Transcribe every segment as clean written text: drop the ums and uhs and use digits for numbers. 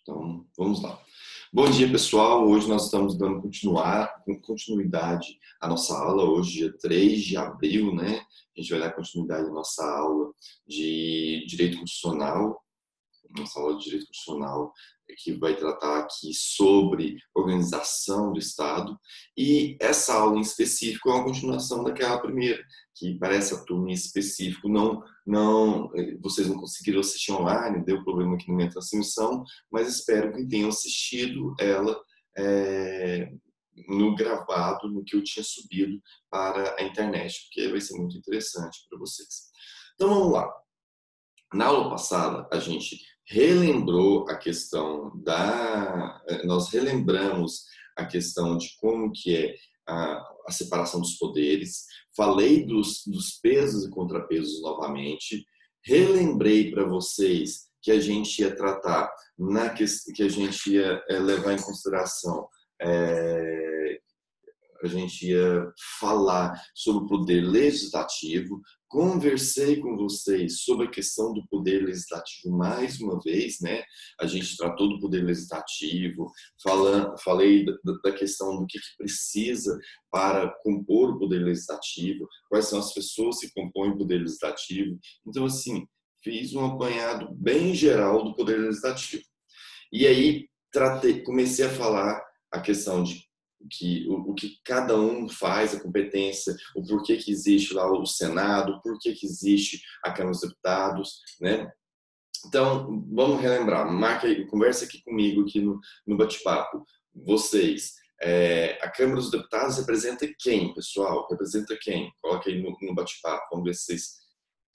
Então, vamos lá. Bom dia, pessoal. Hoje nós estamos dando continuidade à nossa aula. Hoje, dia 3 de abril, né? A gente vai dar continuidade à nossa aula de Direito Constitucional. Nossa aula de Direito Constitucional, que vai tratar aqui sobre organização do Estado. E essa aula em específico é uma continuação daquela primeira, que parece a turma em específico. Vocês não conseguiram assistir online, deu problema aqui na minha transmissão, mas espero que tenham assistido ela no gravado, no que eu tinha subido para a internet, porque vai ser muito interessante para vocês. Então vamos lá. Na aula passada, a gente relembrou a questão nós relembramos a questão de como que é a separação dos poderes, falei dos pesos e contrapesos novamente, relembrei para vocês que a gente ia tratar, que a gente ia levar em consideração, a gente ia falar sobre o poder legislativo. Conversei com vocês sobre a questão do poder legislativo mais uma vez, né? A gente tratou do poder legislativo, falei da questão do que precisa para compor o poder legislativo, quais são as pessoas que compõem o poder legislativo. Então, assim, fiz um apanhado bem geral do poder legislativo. E aí, comecei a falar a questão de o que cada um faz, a competência, o porquê que existe lá o Senado, o porquê que existe a Câmara dos Deputados, né? Então, vamos relembrar, marca aí, conversa aqui comigo aqui no bate-papo. Vocês, a Câmara dos Deputados representa quem, pessoal? Representa quem? Coloca aí no bate-papo, vamos ver se vocês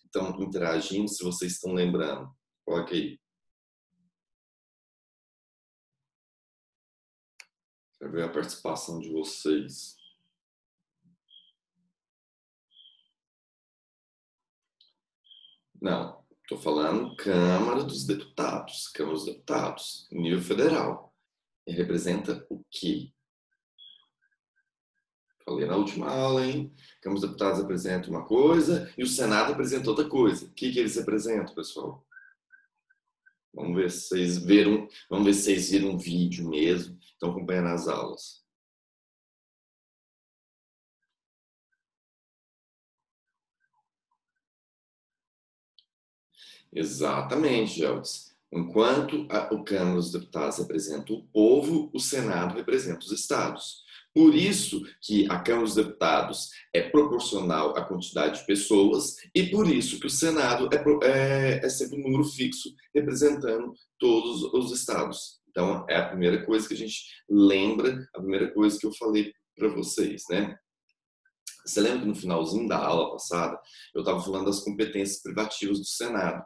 estão interagindo, se vocês estão lembrando. Coloca aí. Quero ver a participação de vocês. Não, estou falando Câmara dos Deputados. Câmara dos Deputados, nível federal. E representa o quê? Falei na última aula, hein? Câmara dos Deputados representa uma coisa e o Senado representa outra coisa. O que eles representam, pessoal? Vamos ver se vocês viram um vídeo mesmo. Estão acompanhando as aulas. Exatamente, Geldes. Enquanto o Câmara dos Deputados representa o povo, o Senado representa os estados. Por isso que a Câmara dos Deputados é proporcional à quantidade de pessoas e por isso que o Senado é sempre um número fixo, representando todos os estados. Então, é a primeira coisa que a gente lembra, a primeira coisa que eu falei para vocês, né? Você lembra que no finalzinho da aula passada eu estava falando das competências privativas do Senado.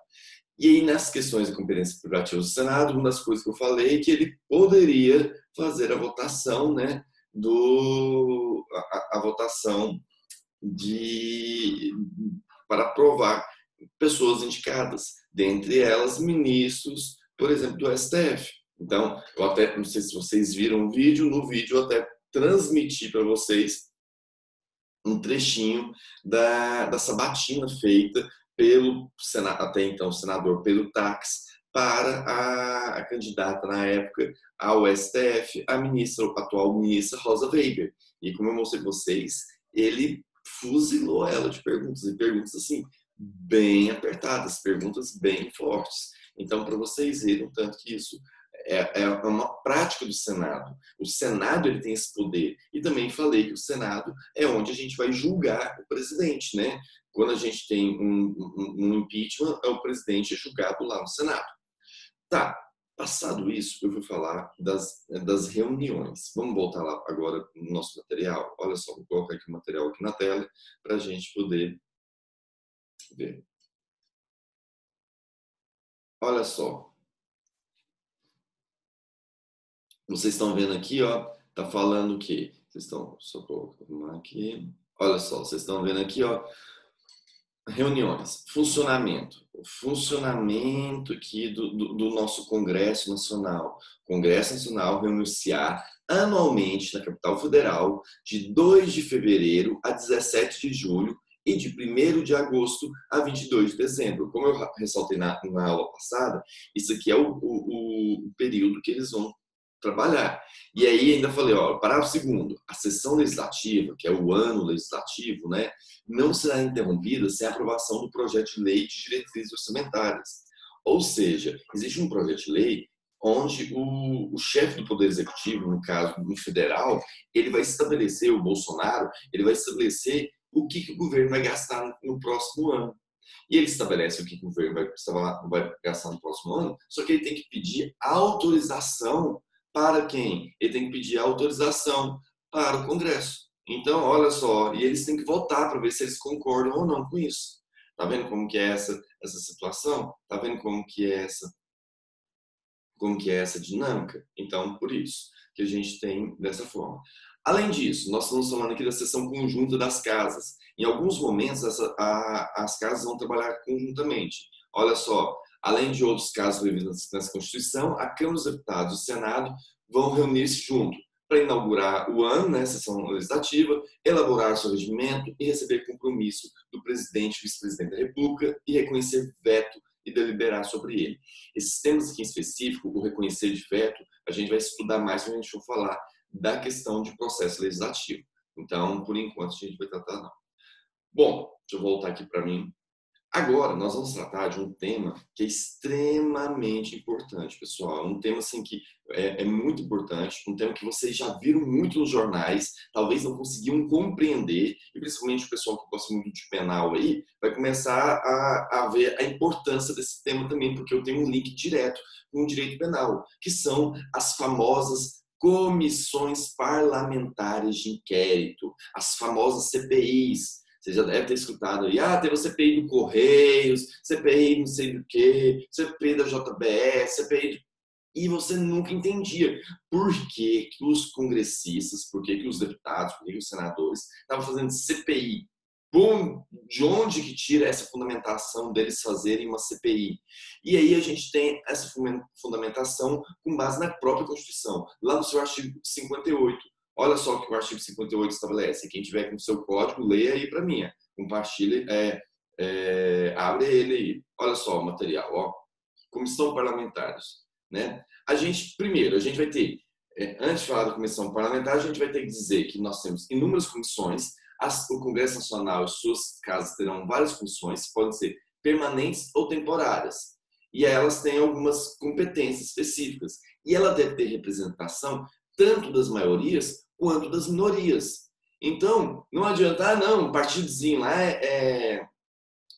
E aí, nessas questões de competências privativas do Senado, uma das coisas que eu falei é que ele poderia fazer a votação, né, a votação para aprovar pessoas indicadas, dentre elas ministros, por exemplo, do STF. Então, eu até, não sei se vocês viram o vídeo, no vídeo eu até transmiti para vocês um trechinho da sabatina feita pelo até então senador Pedro Tax para a candidata na época ao STF, a atual ministra Rosa Weber. E como eu mostrei para vocês, ele fuzilou ela de perguntas, e perguntas assim, bem apertadas, perguntas bem fortes. Então, para vocês verem o tanto que isso é uma prática do Senado. O Senado ele tem esse poder. E também falei que o Senado é onde a gente vai julgar o presidente, né? Quando a gente tem um impeachment, o presidente é julgado lá no Senado. Tá, passado isso, eu vou falar das reuniões. Vamos voltar lá agora no nosso material. Olha só, vou colocar aqui o material aqui na tela para a gente poder ver. Olha só. Vocês estão vendo aqui, ó, tá falando o quê? Vocês estão, só colocar aqui. Olha só, vocês estão vendo aqui, ó, reuniões, funcionamento. O funcionamento aqui do nosso Congresso Nacional. O Congresso Nacional renunciar anualmente na capital federal de 2 de fevereiro a 17 de julho e de 1º de agosto a 22 de dezembro. Como eu ressaltei na aula passada, isso aqui é o período que eles vão trabalhar. E aí ainda falei, ó, parágrafo segundo, a sessão legislativa, que é o ano legislativo, né, não será interrompida sem a aprovação do projeto de lei de diretrizes orçamentárias. Ou seja, existe um projeto de lei onde o chefe do Poder Executivo, no caso no federal, ele vai estabelecer, o Bolsonaro, ele vai estabelecer o que o governo vai gastar no próximo ano. E ele estabelece o que o governo vai gastar no próximo ano, só que ele tem que pedir autorização para quem? Ele tem que pedir autorização para o Congresso. Então, olha só, e eles têm que votar para ver se eles concordam ou não com isso. Tá vendo como que é essa situação? Tá vendo como que é essa dinâmica? Então, por isso que a gente tem dessa forma. Além disso, nós estamos falando aqui da sessão conjunta das casas. Em alguns momentos, as casas vão trabalhar conjuntamente. Olha só, além de outros casos previstos nessa Constituição, a Câmara dos Deputados e o Senado vão reunir-se junto para inaugurar o ano, né, sessão legislativa, elaborar seu regimento e receber compromisso do presidente e vice-presidente da República e reconhecer veto e deliberar sobre ele. Esses temas aqui em específico, o reconhecer de veto, a gente vai estudar mais quando a gente for falar da questão de processo legislativo. Então, por enquanto, a gente vai tratar não. Bom, deixa eu voltar aqui para mim. Agora, nós vamos tratar de um tema que é extremamente importante, pessoal. Um tema assim, que é muito importante, um tema que vocês já viram muito nos jornais, talvez não conseguiam compreender, e principalmente o pessoal que gosta muito de penal aí, vai começar a ver a importância desse tema também, porque eu tenho um link direto com o direito penal, que são as famosas comissões parlamentares de inquérito, as famosas CPIs. Você já deve ter escutado aí, teve a CPI do Correios, CPI não sei do que, CPI da JBS, CPI... E você nunca entendia por que os congressistas, por que os deputados, por que os senadores estavam fazendo CPI. Bom, de onde que tira essa fundamentação deles fazerem uma CPI? E aí a gente tem essa fundamentação com base na própria Constituição, lá no seu artigo 58. Olha só o que o artigo 58 estabelece. Quem tiver com o seu código, leia aí para mim. Compartilhe, abre ele aí. Olha só o material. Ó. Comissão parlamentares. Né? Primeiro, a gente vai ter, antes de falar da comissão parlamentar, a gente vai ter que dizer que nós temos inúmeras comissões. O Congresso Nacional e suas casas terão várias comissões, podem ser permanentes ou temporárias. E elas têm algumas competências específicas. E ela deve ter representação tanto das maiorias quanto das minorias. Então, não adianta, não, um partidozinho lá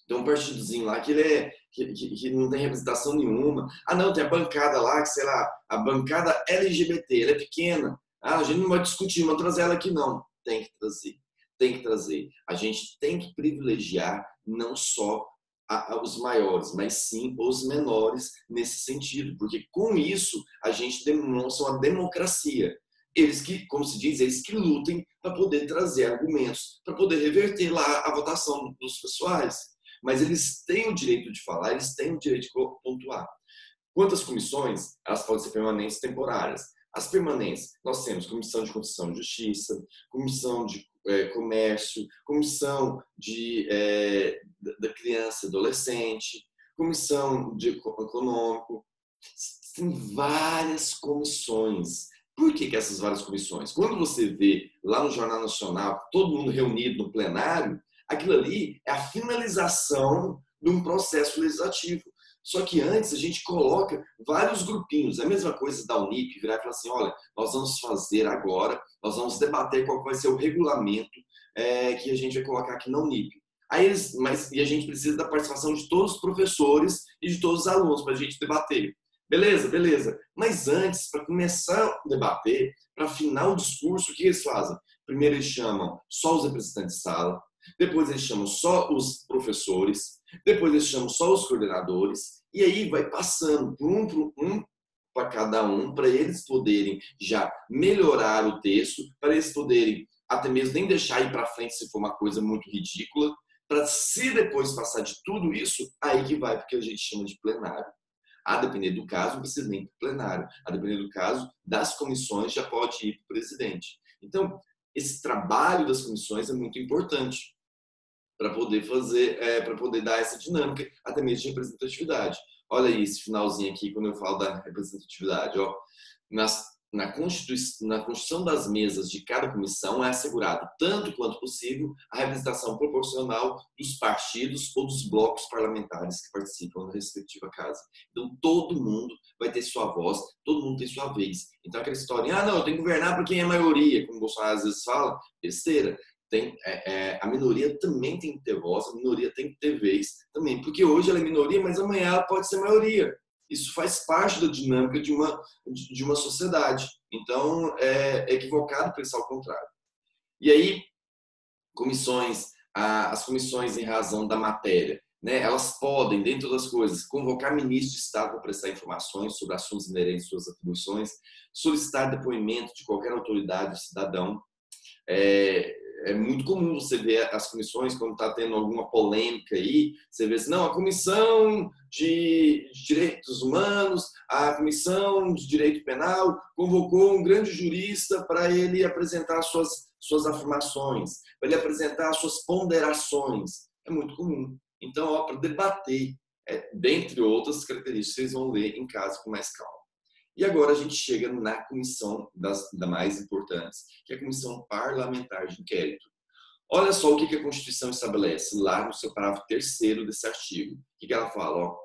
tem um partidozinho lá que ele que não tem representação nenhuma. Não, tem a bancada lá, que sei lá, a bancada LGBT, ela é pequena. A gente não vai discutir, não vai trazer ela aqui, não. Tem que trazer. Tem que trazer. A gente tem que privilegiar não só os maiores, mas sim os menores nesse sentido, porque com isso a gente demonstra uma democracia. Eles que, como se diz, eles que lutem para poder trazer argumentos, para poder reverter lá a votação dos pessoais. Mas eles têm o direito de falar, eles têm o direito de pontuar. Quanto às comissões, elas podem ser permanentes e temporárias. As permanentes, nós temos Comissão de Constituição e Justiça, Comissão de Comércio, Comissão da Criança e Adolescente, Comissão de Econômico. Tem várias comissões. Por que essas várias comissões? Quando você vê lá no Jornal Nacional, todo mundo reunido no plenário, aquilo ali é a finalização de um processo legislativo. Só que antes a gente coloca vários grupinhos. É a mesma coisa da Unip, virar e falar assim, olha, nós vamos fazer agora, nós vamos debater qual vai ser o regulamento que a gente vai colocar aqui na Unip. E a gente precisa da participação de todos os professores e de todos os alunos para a gente debater. Beleza, beleza. Mas antes, para começar a debater, para afinar o discurso, o que eles fazem? Primeiro eles chamam só os representantes de sala, depois eles chamam só os professores, depois eles chamam só os coordenadores, e aí vai passando um para cada um, para eles poderem já melhorar o texto, para eles poderem até mesmo nem deixar ir para frente se for uma coisa muito ridícula, para se depois passar de tudo isso, aí que vai, porque a gente chama de plenário. A depender do caso, não precisa nem para o plenário. A depender do caso, das comissões já pode ir para o presidente. Então, esse trabalho das comissões é muito importante para poder fazer, para poder dar essa dinâmica, até mesmo de representatividade. Olha esse finalzinho aqui, quando eu falo da representatividade. Ó. Na constituição das mesas de cada comissão é assegurado, tanto quanto possível, a representação proporcional dos partidos ou dos blocos parlamentares que participam da respectiva casa. Então, todo mundo vai ter sua voz, todo mundo tem sua vez. Então, aquela história, não, eu tenho que governar para quem é maioria, como o Bolsonaro às vezes fala, besteira. A minoria também tem que ter voz, a minoria tem que ter vez também, porque hoje ela é minoria, mas amanhã ela pode ser maioria. Isso faz parte da dinâmica de uma sociedade. Então, é equivocado pensar o contrário. E aí, as comissões em razão da matéria, né, elas podem, dentre outras coisas, convocar ministros de Estado para prestar informações sobre assuntos inerentes às suas atribuições, solicitar depoimento de qualquer autoridade ou cidadão. É muito comum você ver as comissões, quando está tendo alguma polêmica aí, você vê assim, não, a Comissão de Direitos Humanos, a Comissão de Direito Penal convocou um grande jurista para ele apresentar suas afirmações, para ele apresentar suas ponderações. É muito comum. Então, para debater, dentre outras características, vocês vão ler em casa com mais calma. E agora a gente chega na comissão das mais importantes, que é a Comissão Parlamentar de Inquérito. Olha só o que a Constituição estabelece lá no seu parágrafo 3º desse artigo. O que ela fala? Ó,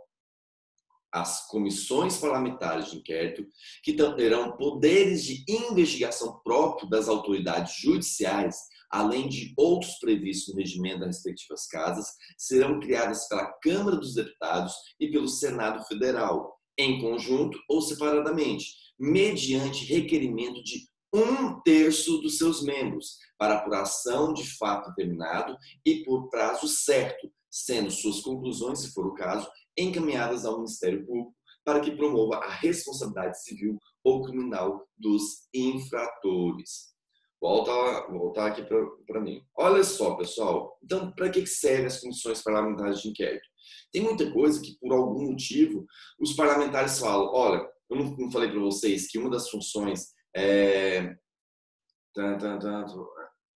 as comissões parlamentares de inquérito, que terão poderes de investigação próprio das autoridades judiciais, além de outros previstos no regimento das respectivas casas, serão criadas pela Câmara dos Deputados e pelo Senado Federal, em conjunto ou separadamente, mediante requerimento de 1/3 dos seus membros, para apuração de fato determinado e por prazo certo, sendo suas conclusões, se for o caso, encaminhadas ao Ministério Público para que promova a responsabilidade civil ou criminal dos infratores. Voltar aqui para mim. Olha só, pessoal. Então, para que servem as comissões parlamentares de inquérito? Tem muita coisa que, por algum motivo, os parlamentares falam, olha, eu não falei para vocês que uma das funções é...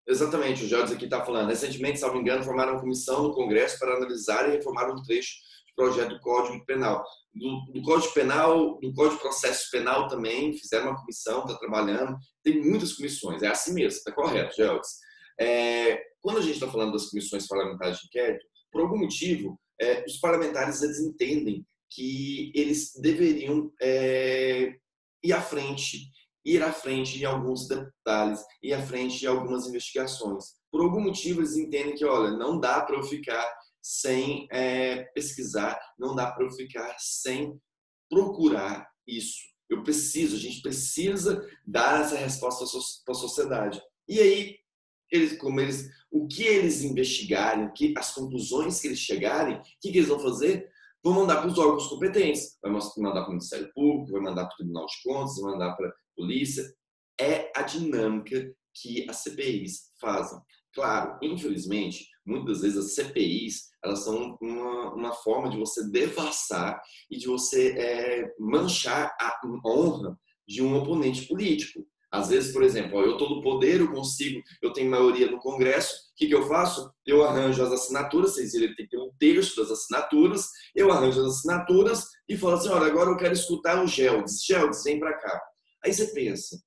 Exatamente, o Jorge aqui está falando. Recentemente, se não me engano, formaram uma comissão no Congresso para analisar e reformar um trecho do projeto do Código Penal. Do Código Penal, do Código de Processo Penal também, fizeram uma comissão, está trabalhando. Tem muitas comissões, é assim mesmo, está correto, Jorge. Quando a gente está falando das comissões parlamentares de inquérito, por algum motivo, os parlamentares eles entendem que eles deveriam ir à frente em alguns detalhes, ir à frente em algumas investigações. Por algum motivo, eles entendem que, olha, não dá para eu ficar sem pesquisar, não dá para eu ficar sem procurar isso. A gente precisa dar essa resposta para a sociedade. E aí, o que eles investigarem, as conclusões que eles chegarem, o que eles vão fazer? Vão mandar para os órgãos competentes, vai mandar para o Ministério Público, vai mandar para o Tribunal de Contas, vai mandar para a polícia. É a dinâmica que as CPIs fazem. Claro, infelizmente, muitas vezes as CPIs elas são uma forma de você devassar e de você manchar a honra de um oponente político. Às vezes, por exemplo, eu estou no poder, eu tenho maioria no Congresso, o que eu faço? Eu arranjo as assinaturas, vocês viram, tem que ter 1/3 das assinaturas, eu arranjo as assinaturas e falo assim, olha, agora eu quero escutar o Geldes. Geldes, vem para cá. Aí você pensa,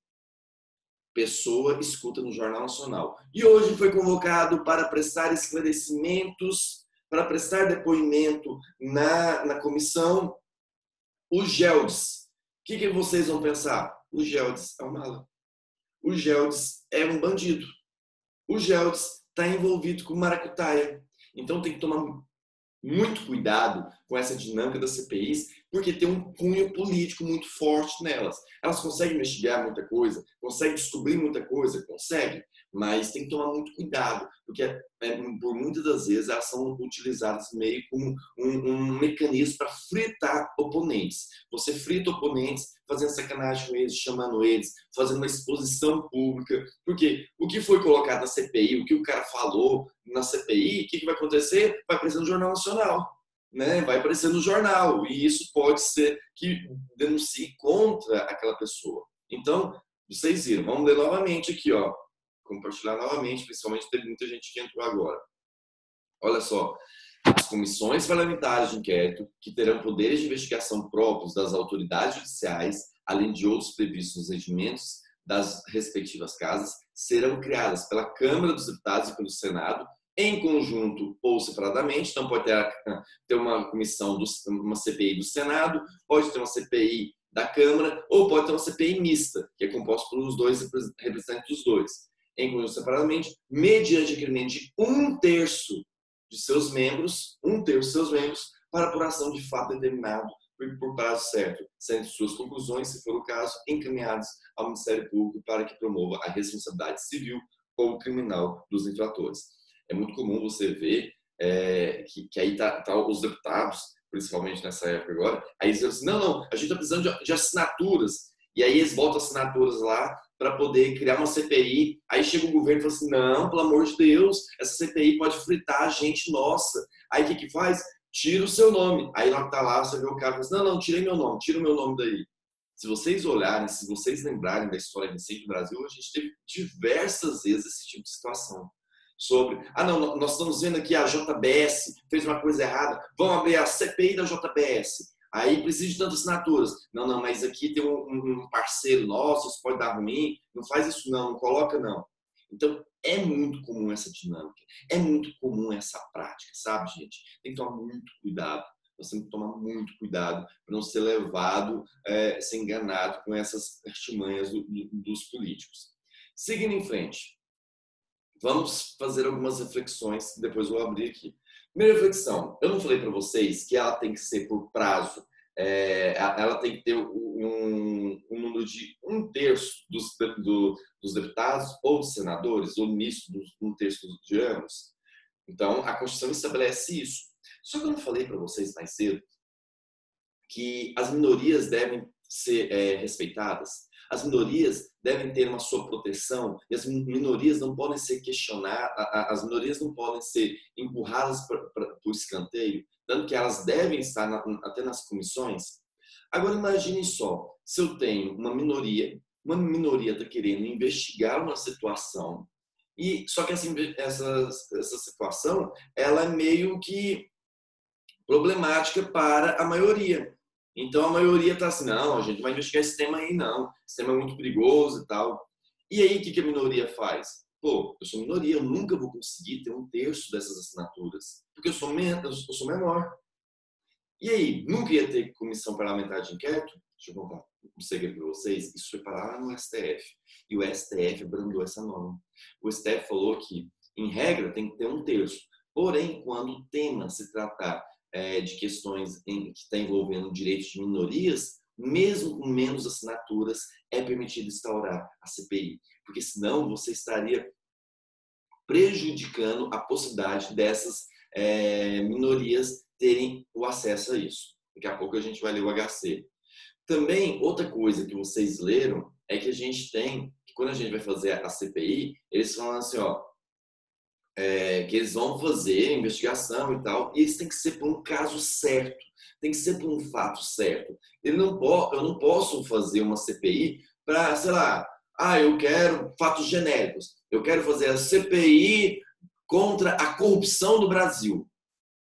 pessoa escuta no Jornal Nacional. E hoje foi convocado para prestar esclarecimentos, para prestar depoimento na comissão, o Geldes. O que vocês vão pensar? O Geldes é um mala. O Geldes é um bandido. O Geldes está envolvido com maracutaia. Então tem que tomar muito cuidado com essa dinâmica das CPIs, porque tem um cunho político muito forte nelas. Elas conseguem investigar muita coisa, conseguem descobrir muita coisa, conseguem, mas tem que tomar muito cuidado, porque por muitas das vezes elas são utilizadas meio como um mecanismo para fritar oponentes. Você frita oponentes fazendo sacanagem com eles, chamando eles, fazendo uma exposição pública, porque o que foi colocado na CPI, o que o cara falou na CPI, o que vai acontecer? Vai aparecer no Jornal Nacional. Né? Vai aparecer no jornal e isso pode ser que denuncie contra aquela pessoa. Então, vocês viram, vamos ler novamente aqui, ó, compartilhar novamente, principalmente teve muita gente que entrou agora. Olha só, As comissões parlamentares de inquérito, que terão poderes de investigação próprios das autoridades judiciais, além de outros previstos nos regimentos das respectivas casas, serão criadas pela Câmara dos Deputados e pelo Senado, em conjunto ou separadamente. Então, pode ter uma comissão, uma CPI do Senado, pode ter uma CPI da Câmara, ou pode ter uma CPI mista, que é composta pelos dois representantes dos dois, em conjunto ou separadamente, mediante requerimento de um terço de seus membros, para apuração de fato determinado por prazo certo, sendo suas conclusões, se for o caso, encaminhadas ao Ministério Público para que promova a responsabilidade civil ou criminal dos infratores. É muito comum você ver que aí tá os deputados, principalmente nessa época agora, aí eles dizem assim, não, a gente está precisando de assinaturas, e aí eles botam assinaturas lá para poder criar uma CPI, aí chega o governo e fala assim, não, pelo amor de Deus, essa CPI pode fritar a gente, nossa. Aí o que faz? Tira o seu nome. Aí lá tá lá, você vê o cara e fala assim, não, tirei meu nome, tira o meu nome daí. Se vocês olharem, se vocês lembrarem da história recente do Brasil, a gente teve diversas vezes esse tipo de situação. Sobre, não, nós estamos vendo aqui a JBS fez uma coisa errada, vamos abrir a CPI da JBS. Aí precisa de tantas assinaturas. Não, mas aqui tem um parceiro nosso, isso pode dar ruim, não faz isso não coloca não. Então, é muito comum essa dinâmica, é muito comum essa prática, sabe, gente? Tem que tomar muito cuidado, nós temos que tomar muito cuidado para não ser levado, ser enganado com essas artimanhas dos políticos. Seguindo em frente, vamos fazer algumas reflexões, que depois eu vou abrir aqui. Primeira reflexão, eu não falei para vocês que ela tem que ser por prazo, ela tem que ter um número de um terço dos deputados ou dos senadores, ou nisso, um terço de anos. Então, a Constituição estabelece isso. Só que eu não falei para vocês mais cedo que as minorias devem ser respeitadas. As minorias devem ter uma sua proteção e as minorias não podem ser questionadas, as minorias não podem ser empurradas para o escanteio, tanto que elas devem estar até nas comissões. Agora imaginem só, se eu tenho uma minoria está querendo investigar uma situação, e só que essa situação ela é meio que problemática para a maioria. Então a maioria está assim, não, a gente não vai investigar esse tema aí não, esse tema é muito perigoso e tal. E aí o que a minoria faz? Pô, eu sou minoria, eu nunca vou conseguir ter um terço dessas assinaturas, porque eu sou menor. E aí, nunca ia ter comissão parlamentar de inquérito? Deixa eu contar um segredo para vocês, isso foi parar no STF. E o STF abrandou essa norma. O STF falou que, em regra, tem que ter um terço. Porém, quando o tema se tratar de questões que está envolvendo direitos de minorias, mesmo com menos assinaturas, é permitido instaurar a CPI. Porque senão você estaria prejudicando a possibilidade dessas minorias terem o acesso a isso. Daqui a pouco a gente vai ler o HC. Também, outra coisa que vocês leram é que a gente tem, que quando a gente vai fazer a CPI, eles falam assim, que eles vão fazer investigação e tal, e isso tem que ser por um caso certo, tem que ser por um fato certo. Eu não posso fazer uma CPI para, sei lá, eu quero fatos genéricos, eu quero fazer a CPI contra a corrupção do Brasil.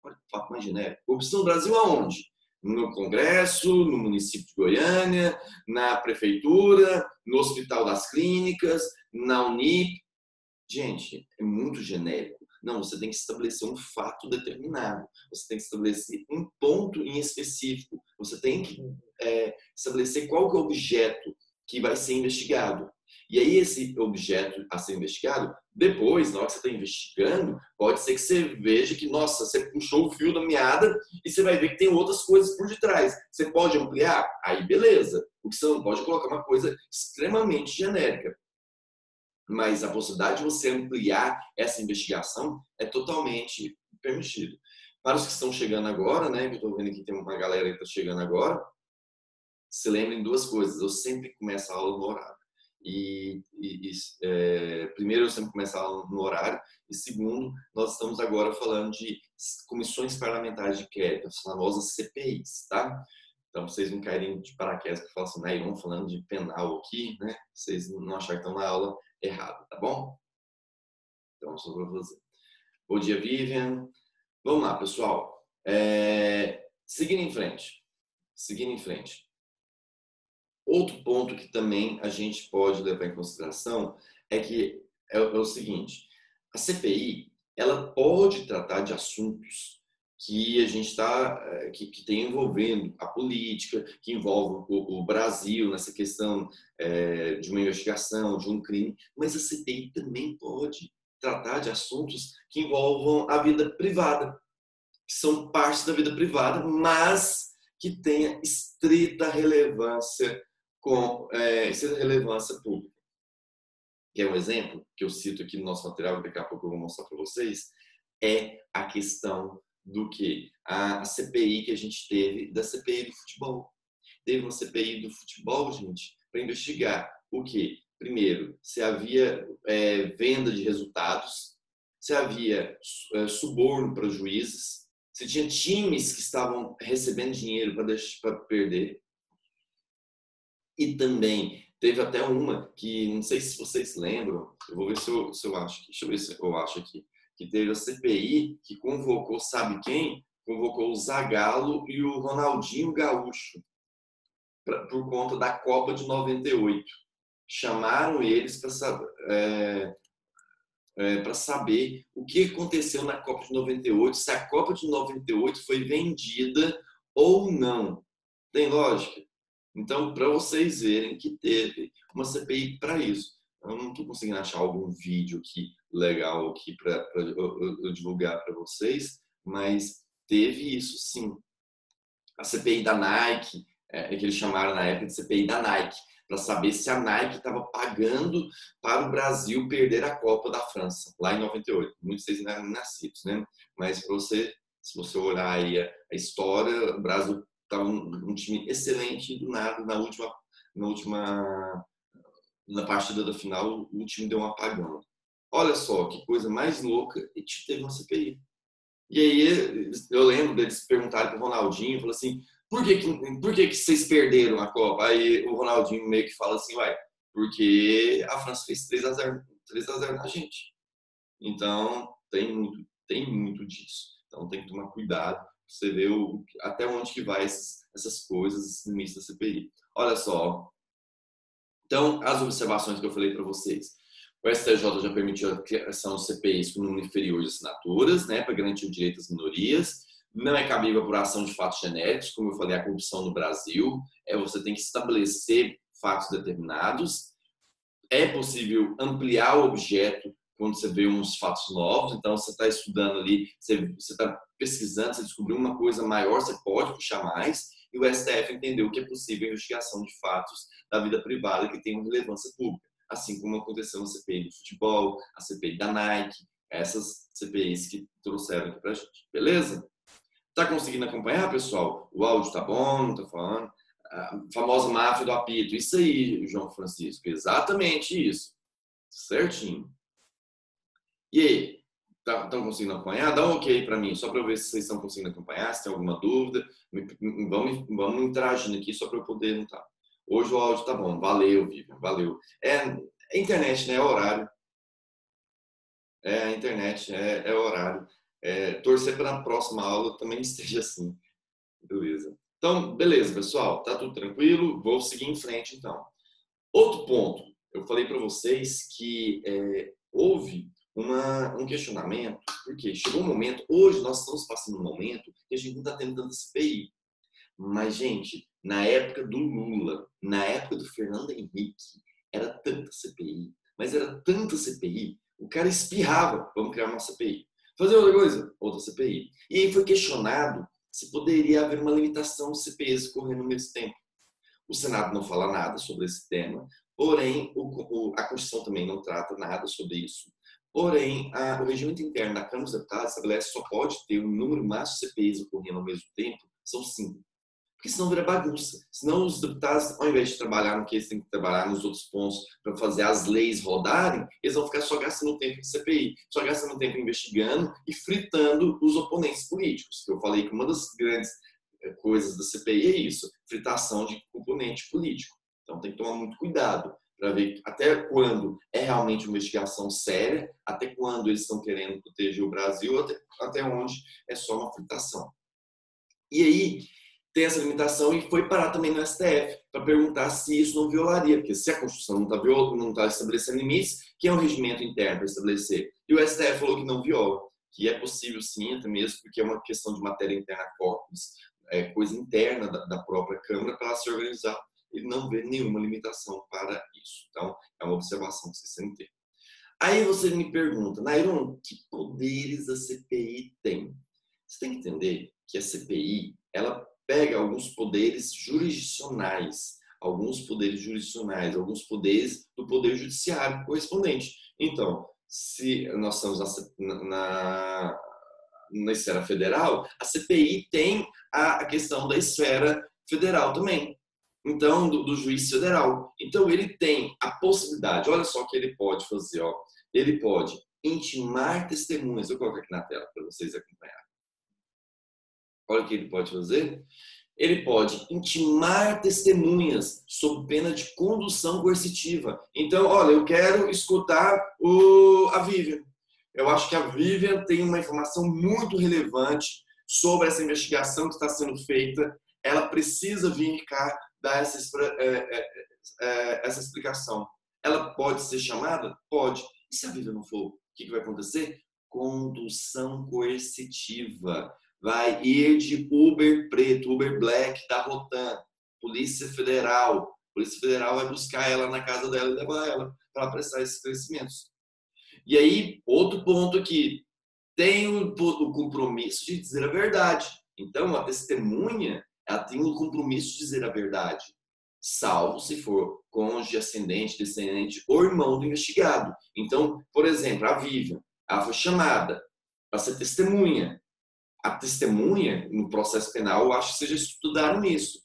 Olha que fato mais genérico. Corrupção do Brasil aonde? No Congresso, no município de Goiânia, na prefeitura, no Hospital das Clínicas, na Unip. Gente, é muito genérico. Não, você tem que estabelecer um fato determinado. Você tem que estabelecer um ponto em específico. Você tem que estabelecer qual que é o objeto que vai ser investigado. E aí esse objeto a ser investigado, depois, na hora que você está investigando, pode ser que você veja que, nossa, você puxou o fio da meada e você vai ver que tem outras coisas por detrás. Você pode ampliar? Aí beleza. O que você não pode colocar uma coisa extremamente genérica. Mas a possibilidade de você ampliar essa investigação é totalmente permitido. Para os que estão chegando agora, né, que eu estou vendo que tem uma galera que está chegando agora, se lembrem duas coisas. Eu sempre começo a aula no horário. Primeiro, eu sempre começo a aula no horário. E segundo, nós estamos agora falando de comissões parlamentares de inquérito, as famosas CPIs, tá? Então, vocês não caírem de paraquedas que falam assim, né, vamos falando de penal aqui, né? Vocês não acharem que estão na aula errada, tá bom? Então, só vou fazer. Bom dia, Vivian. Vamos lá, pessoal. Seguindo em frente. Seguindo em frente. Outro ponto que também a gente pode levar em consideração é que é o seguinte: a CPI ela pode tratar de assuntos que a gente está que tem envolvendo a política, que envolve o Brasil nessa questão de uma investigação, de um crime, mas a CPI também pode tratar de assuntos que envolvam a vida privada, que são partes da vida privada, mas que tenha estrita relevância estrita relevância pública. Que é um exemplo que eu cito aqui no nosso material, daqui a pouco eu vou mostrar para vocês, é a questão do que a CPI que a gente teve, da CPI do futebol. Teve uma CPI do futebol, gente, para investigar o que? Primeiro, se havia venda de resultados, se havia suborno para juízes, se tinha times que estavam recebendo dinheiro para perder. E também teve até uma que, não sei se vocês lembram, eu vou ver se eu acho, deixa eu ver se eu acho aqui, que teve a CPI que convocou, sabe quem? Convocou o Zagallo e o Ronaldinho Gaúcho por conta da Copa de 98. Chamaram eles para saber o que aconteceu na Copa de 98, se a Copa de 98 foi vendida ou não. Tem lógica? Então, para vocês verem que teve uma CPI para isso. Eu não estou conseguindo achar algum vídeo aqui legal aqui para eu divulgar para vocês, mas teve isso sim. A CPI da Nike, que eles chamaram na época de CPI da Nike, para saber se a Nike estava pagando para o Brasil perder a Copa da França, lá em 98. Muitos de vocês não eram nascidos, né? Mas para você, se você olhar aí a história, o Brasil estava um time excelente e do nada, na partida da final, o time deu um apagão. Olha só, que coisa mais louca, e teve uma CPI. E aí eu lembro deles perguntarem para o Ronaldinho, falou assim, por que vocês perderam a Copa? Aí o Ronaldinho meio que fala assim, porque a França fez 3-0 na gente. Então tem muito disso. Então tem que tomar cuidado, você ver até onde que vai essas coisas, esses limites da CPI. Olha só. Então, as observações que eu falei para vocês. O STJ já permitiu a criação de CPIs com número inferior de assinaturas, né, para garantir o direito das minorias. Não é cabível a apuração de fatos genéricos, como eu falei, a corrupção no Brasil. Você tem que estabelecer fatos determinados. É possível ampliar o objeto quando você vê uns fatos novos. Então, você está estudando ali, você está pesquisando, você descobriu uma coisa maior, você pode puxar mais. E o STF entendeu que é possível a investigação de fatos da vida privada que tenham relevância pública. Assim como aconteceu na CPI do futebol, a CPI da Nike, essas CPIs que trouxeram aqui pra gente. Beleza? Tá conseguindo acompanhar, pessoal? O áudio tá bom, não tá falando? A famosa máfia do apito. Isso aí, João Francisco. Exatamente isso. Certinho. E aí? Estão conseguindo acompanhar? Dá um ok para mim, só para eu ver se vocês estão conseguindo acompanhar, se tem alguma dúvida. Vamos interagindo aqui só para eu poder notar. Hoje o áudio tá bom. Valeu, Vivian. Valeu. A internet, né? É horário. A internet é horário. Torcer para a próxima aula também esteja assim. Beleza. Então, beleza, pessoal. Tá tudo tranquilo? Vou seguir em frente, então. Outro ponto. Eu falei para vocês que houve um questionamento, porque chegou um momento, hoje nós estamos passando um momento que a gente não está tendo tanta CPI. Mas, gente, na época do Lula, na época do Fernando Henrique, era tanta CPI, mas era tanta CPI, o cara espirrava, vamos criar uma CPI. Fazer outra coisa, outra CPI. E aí foi questionado se poderia haver uma limitação de CPIs correndo ao mesmo tempo. O Senado não fala nada sobre esse tema, porém, a Constituição também não trata nada sobre isso. Porém, o regimento interno da Câmara dos Deputados estabelece que só pode ter um número máximo de CPIs ocorrendo ao mesmo tempo, são 5. Porque senão vira bagunça. Senão os deputados, ao invés de trabalhar no que eles têm que trabalhar nos outros pontos para fazer as leis rodarem, eles vão ficar só gastando tempo em CPI, só gastando tempo investigando e fritando os oponentes políticos. Eu falei que uma das grandes coisas da CPI é isso, fritação de componente político. Então tem que tomar muito cuidado para ver até quando é realmente uma investigação séria, até quando eles estão querendo proteger o Brasil, até onde é só uma fritação. E aí tem essa limitação e foi parar também no STF para perguntar se isso não violaria, porque se a Constituição não tá estabelecendo limites, que é um regimento interno para estabelecer. E o STF falou que não viola, que é possível sim, até mesmo porque é uma questão de matéria interna corpus, é coisa interna da própria Câmara para ela se organizar. Ele não vê nenhuma limitação para isso. Então, é uma observação que vocês têm que ter. Aí você me pergunta, Nairon, que poderes a CPI tem? Você tem que entender que a CPI, ela pega alguns poderes jurisdicionais, alguns poderes do Poder Judiciário correspondente. Então, se nós estamos na esfera federal, a CPI tem a questão da esfera federal também. Então, do juiz federal. Então, ele tem a possibilidade, olha só o que ele pode fazer, ó. Ele pode intimar testemunhas. Eu vou colocar aqui na tela para vocês acompanharem. Olha o que ele pode fazer. Ele pode intimar testemunhas sob pena de condução coercitiva. Então, olha, eu quero escutar a Vivian. Eu acho que a Vivian tem uma informação muito relevante sobre essa investigação que está sendo feita. Ela precisa vir cá dar essa explicação. Ela pode ser chamada? Pode. E se a Vivian não for? O que vai acontecer? Condução coercitiva. Vai ir de Uber preto, Uber black da Rotan, Polícia Federal. Polícia Federal vai buscar ela na casa dela e levar ela para prestar esses esclarecimentos. E aí, outro ponto aqui, tem o compromisso de dizer a verdade. Então, a testemunha, ela tem o compromisso de dizer a verdade, salvo se for cônjuge, ascendente, descendente ou irmão do investigado. Então, por exemplo, a Vivian, ela foi chamada para ser testemunha. A testemunha, no processo penal, eu acho que vocês já estudaram isso.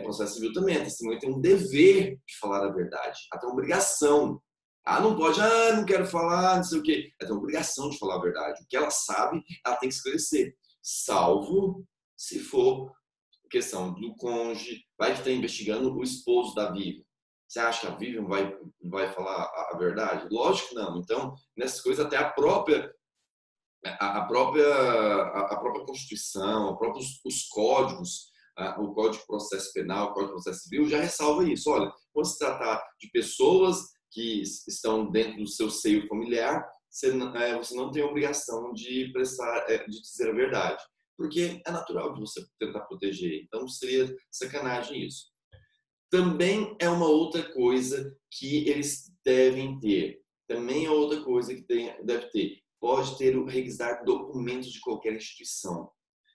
Processo civil também, a testemunha tem um dever de falar a verdade, até uma obrigação. Não pode, não quero falar, não sei o quê. Ela tem uma obrigação de falar a verdade. O que ela sabe, ela tem que esclarecer. Salvo se for questão do cônjuge, vai estar investigando o esposo da Vivian. Você acha que a Vivian vai falar a verdade? Lógico que não. Então, nessas coisas, até a própria Constituição, os códigos, o Código de Processo Penal, o Código de Processo Civil já ressalva isso. Olha, quando se tratar de pessoas que estão dentro do seu seio familiar, você não tem a obrigação de de dizer a verdade, porque é natural de você tentar proteger. Então seria sacanagem isso. Também é uma outra coisa que eles devem ter. Também é outra coisa que deve ter. Pode ter o requisitar documentos de qualquer instituição.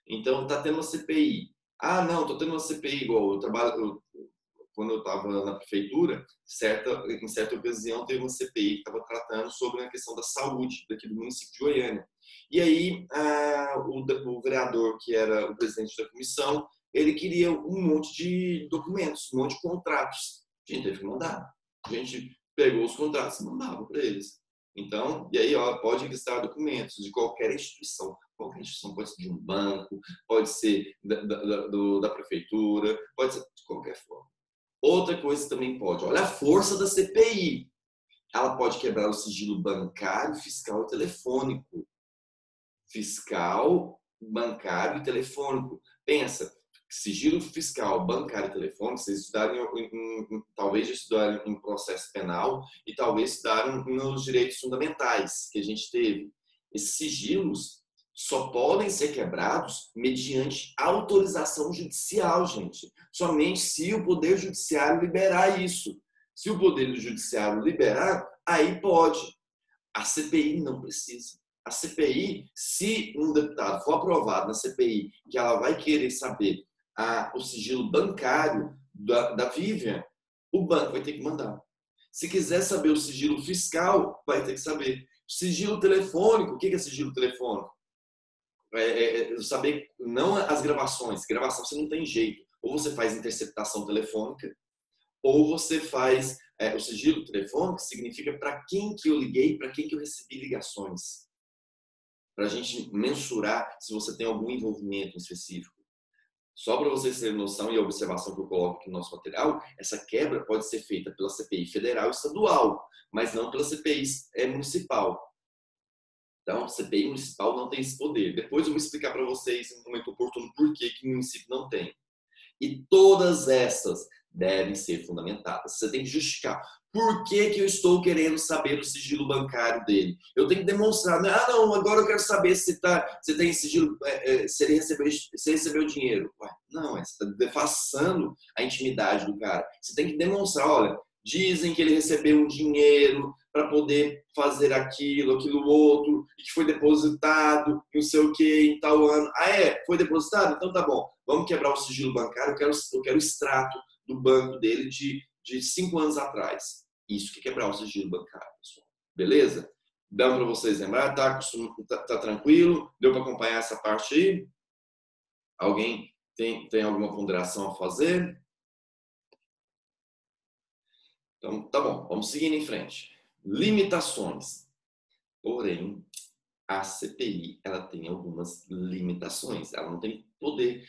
Então, está tendo uma CPI. Não, estou tendo uma CPI igual. Quando eu estava na prefeitura, em certa ocasião, teve uma CPI que estava tratando sobre a questão da saúde daqui do município de Goiânia. E aí, o vereador, que era o presidente da comissão, ele queria um monte de documentos, um monte de contratos. A gente teve que mandar. A gente pegou os contratos e mandava para eles. Então, e aí, pode registrar documentos de qualquer instituição. Qualquer instituição, pode ser de um banco, pode ser da prefeitura, pode ser de qualquer forma. Outra coisa também pode, olha a força da CPI. Ela pode quebrar o sigilo bancário, fiscal e telefônico. Fiscal, bancário e telefônico. Pensa, sigilo fiscal, bancário e telefônico, vocês estudaram talvez estudaram em processo penal e talvez estudaram nos direitos fundamentais que a gente teve. Esses sigilos só podem ser quebrados mediante autorização judicial, gente. Somente se o Poder Judiciário liberar isso. Se o Poder Judiciário liberar, aí pode. A CPI não precisa. A CPI, se um deputado for aprovado na CPI, que ela vai querer saber o sigilo bancário da Vivian, o banco vai ter que mandar. Se quiser saber o sigilo fiscal, vai ter que saber. Sigilo telefônico, o que é sigilo telefônico? Saber, não as gravações. Gravação você não tem jeito. Ou você faz interceptação telefônica, ou você faz o sigilo telefônico, significa para quem que eu liguei, para quem que eu recebi ligações. Para a gente mensurar se você tem algum envolvimento específico. Só para vocês terem noção e a observação que eu coloco aqui no nosso material, essa quebra pode ser feita pela CPI federal e estadual, mas não pela CPI municipal. Então, CPI municipal não tem esse poder. Depois eu vou explicar para vocês, em um momento oportuno, por que o município não tem. E todas essas devem ser fundamentadas. Você tem que justificar. Por que eu estou querendo saber o sigilo bancário dele? Eu tenho que demonstrar. Não, agora eu quero saber se tem sigilo, se ele recebeu dinheiro. Ué, não, você está defaçando a intimidade do cara. Você tem que demonstrar, olha, dizem que ele recebeu um dinheiro para poder fazer aquilo outro, e que foi depositado, não sei o que, em tal ano. Foi depositado? Então tá bom. Vamos quebrar o sigilo bancário, eu quero o extrato do banco dele de 5 anos atrás. Isso que é quebrar o sigilo bancário, pessoal. Beleza? Dá para vocês lembrar? Tá tranquilo? Deu para acompanhar essa parte aí? Alguém tem alguma ponderação a fazer? Então, tá bom. Vamos seguindo em frente. Limitações. Porém, a CPI ela tem algumas limitações. Ela não tem poder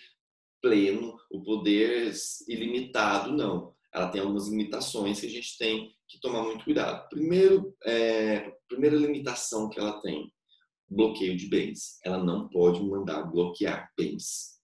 pleno, o poder ilimitado, não. Ela tem algumas limitações que a gente tem que tomar muito cuidado. Primeira limitação que ela tem, bloqueio de bens. Ela não pode mandar bloquear bens.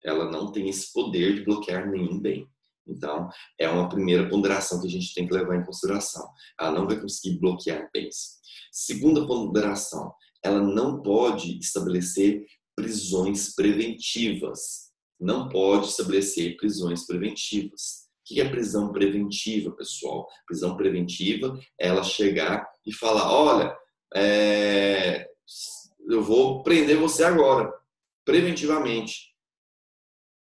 Ela não tem esse poder de bloquear nenhum bem. Então, é uma primeira ponderação que a gente tem que levar em consideração. Ela não vai conseguir bloquear bens. Segunda ponderação, ela não pode estabelecer prisões preventivas. Não pode estabelecer prisões preventivas. O que é prisão preventiva, pessoal? Prisão preventiva é ela chegar e falar, olha, eu vou prender você agora, preventivamente.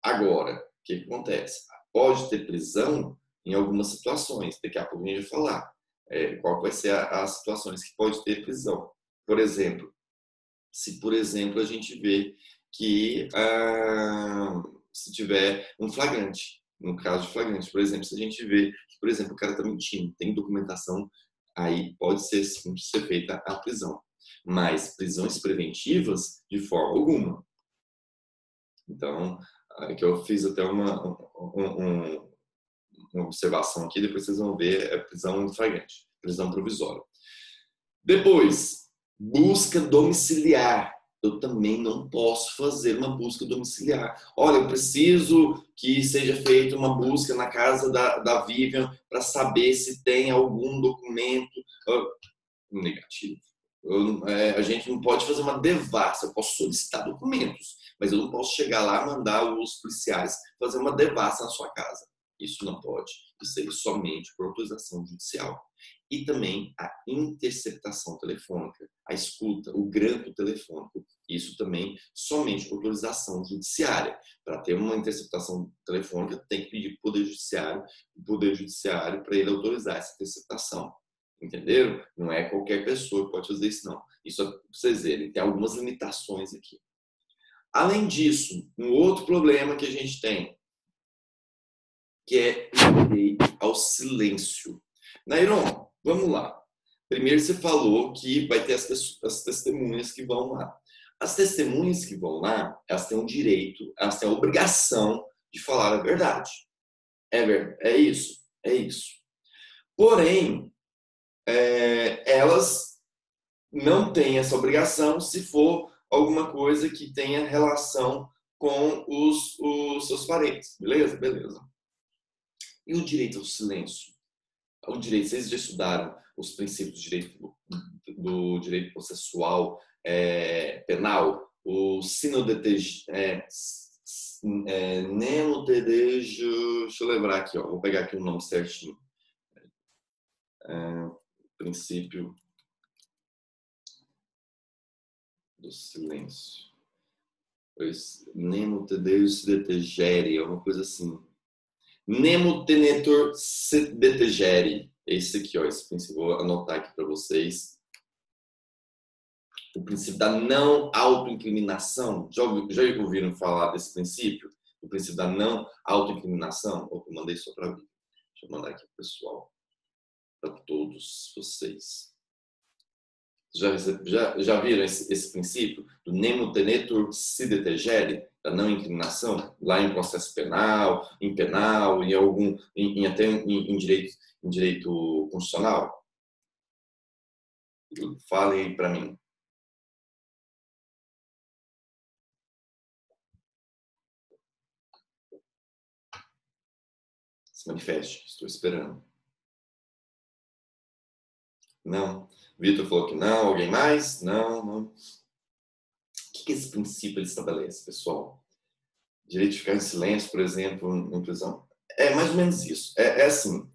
Agora, o que acontece? Pode ter prisão em algumas situações. Daqui a pouco a gente vai falar qual vai ser as situações que pode ter prisão. Por exemplo, se por exemplo a gente vê que se tiver um flagrante, no caso de flagrante, por exemplo, se a gente vê que, por exemplo, o cara está mentindo, tem documentação, aí pode ser sim ser feita a prisão. Mas prisões preventivas, de forma alguma. Então, que eu fiz até uma observação aqui, depois vocês vão ver, prisão flagrante, prisão provisória. Depois, busca domiciliar. Eu também não posso fazer uma busca domiciliar. Olha, eu preciso que seja feita uma busca na casa da Vivian para saber se tem algum documento negativo. A gente não pode fazer uma devassa. Eu posso solicitar documentos, mas eu não posso chegar lá e mandar os policiais fazer uma devassa na sua casa. Isso não pode. Isso é somente por autorização judicial. E também a interceptação telefônica, a escuta, o grampo telefônico. Isso também somente por autorização judiciária. Para ter uma interceptação telefônica, tem que pedir para o Poder Judiciário para ele autorizar essa interceptação. Entenderam? Não é qualquer pessoa que pode fazer isso, não. Isso é para vocês verem, tem algumas limitações aqui. Além disso, um outro problema que a gente tem, que é o direito ao silêncio. Nairon, vamos lá. Primeiro você falou que vai ter as testemunhas que vão lá. As testemunhas que vão lá, elas têm um direito, elas têm a obrigação de falar a verdade. É isso. Porém, elas não têm essa obrigação se for alguma coisa que tenha relação com os seus parentes. Beleza? Beleza. E o direito ao silêncio? O direito, vocês já estudaram os princípios do direito processual penal? O deixa eu lembrar aqui, vou pegar aqui o nome certinho. Princípio do silêncio. Nemo tedeus detegere, é uma coisa assim. Nemo tenetur se detegere. Esse aqui, esse princípio, vou anotar aqui para vocês. O princípio da não autoincriminação. Já ouviram falar desse princípio? O princípio da não autoincriminação? Eu mandei só para mim. Deixa eu mandar aqui para o pessoal. Para todos vocês. Já viram esse princípio? Do nemo tenetur se detegere? da não incriminação, lá em processo penal, em algum, até em direito constitucional? Falem aí para mim. Se manifeste, estou esperando. Não. Vitor falou que não. Alguém mais? Não, não. O que esse princípio ele estabelece, pessoal? Direito de ficar em silêncio, por exemplo, em prisão. É mais ou menos isso. É assim.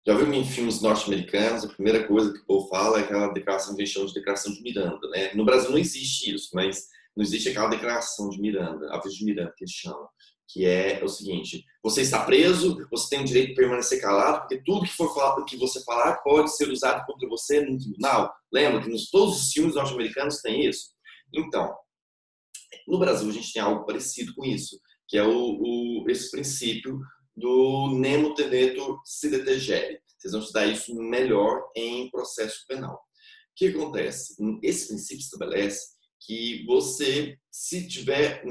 Já viu em filmes norte-americanos, a primeira coisa que o povo fala é aquela declaração que eles chamam de declaração de Miranda, né? No Brasil não existe isso, mas não existe aquela declaração de Miranda, a de Miranda que eles chamam, que é o seguinte: você está preso, você tem o direito de permanecer calado, porque tudo que for falado, que você falar pode ser usado contra você no tribunal. Lembra que todos os filmes norte-americanos tem isso? Então, no Brasil a gente tem algo parecido com isso, que é esse princípio do nemo tenetur sine tegere. Vocês vão estudar isso melhor em processo penal. O que acontece? Esse princípio estabelece que você, se tiver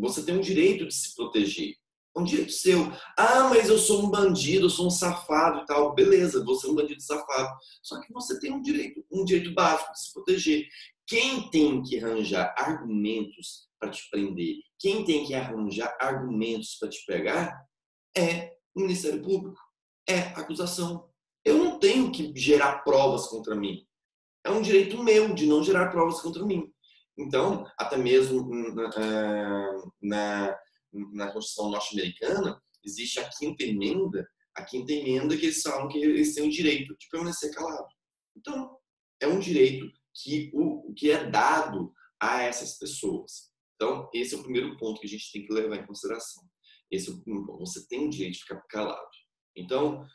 você tem um direito de se proteger. É um direito seu. Ah, mas eu sou um bandido, eu sou um safado e tal. Beleza, você é um bandido safado. Só que você tem um direito básico de se proteger. Quem tem que arranjar argumentos para te prender, quem tem que arranjar argumentos para te pegar, é o Ministério Público, é a acusação. Eu não tenho que gerar provas contra mim. É um direito meu de não gerar provas contra mim. Então, até mesmo na Constituição norte-americana, existe a quinta emenda que eles falam que eles têm o direito de permanecer calado. Então, é um direito que é dado a essas pessoas. Então, esse é o primeiro ponto que a gente tem que levar em consideração. Esse é o primeiro ponto. Você tem o direito de ficar calado. Então,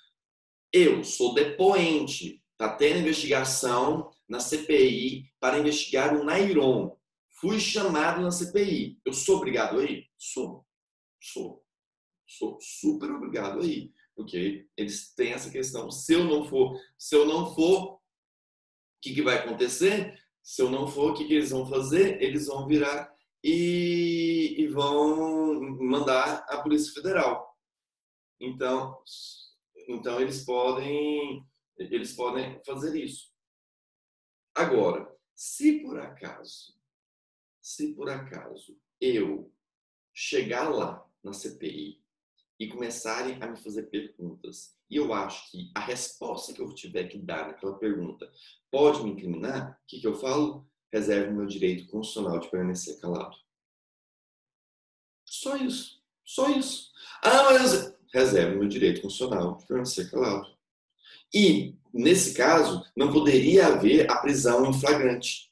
eu sou depoente. Está tendo investigação na CPI para investigar o Nairon. Fui chamado na CPI. Eu sou obrigado a ir? Sou super obrigado a ir. Porque eles têm essa questão. Se eu não for, o que vai acontecer? Se eu não for, o que eles vão fazer? Eles vão virar e vão mandar a Polícia Federal. Então eles podem fazer isso. Agora, se por acaso eu chegar lá na CPI e começarem a me fazer perguntas, e eu acho que a resposta que eu tiver que dar naquela pergunta pode me incriminar, o que eu falo? Reservo o meu direito constitucional de permanecer calado. Só isso. Ah, mas reservo o meu direito constitucional de permanecer calado. E, nesse caso, não poderia haver a prisão em flagrante.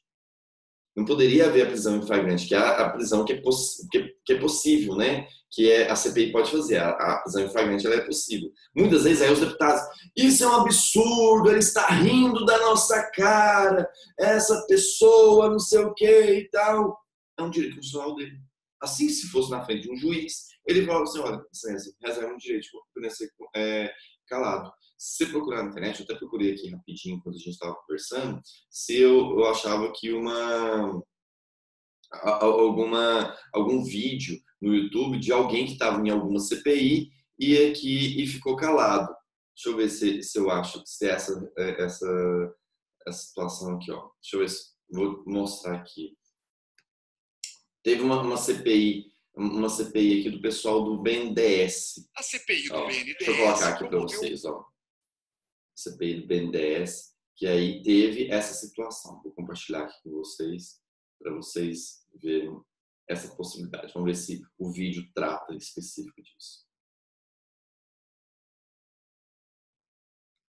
Não poderia haver a prisão em flagrante, que é a prisão que é possível, né? Que a CPI pode fazer. A prisão em flagrante ela é possível. Muitas vezes aí os deputados, isso é um absurdo, ele está rindo da nossa cara, essa pessoa, não sei o que e tal. É um direito constitucional dele. Assim, se fosse na frente de um juiz, ele falava assim, olha, licença, reserva um direito de permanecer calado. Se procurar na internet, eu até procurei aqui rapidinho quando a gente estava conversando, se eu achava que algum vídeo no YouTube de alguém que estava em alguma CPI e ficou calado. Deixa eu ver se eu acho se essa situação aqui, ó. Deixa eu ver se vou mostrar aqui. Teve uma CPI aqui do pessoal do BNDES. A CPI do BNDES. Deixa eu colocar aqui para vocês, ó. CPI do BNDES, que aí teve essa situação. Vou compartilhar aqui com vocês, para vocês verem essa possibilidade. Vamos ver se o vídeo trata específico disso.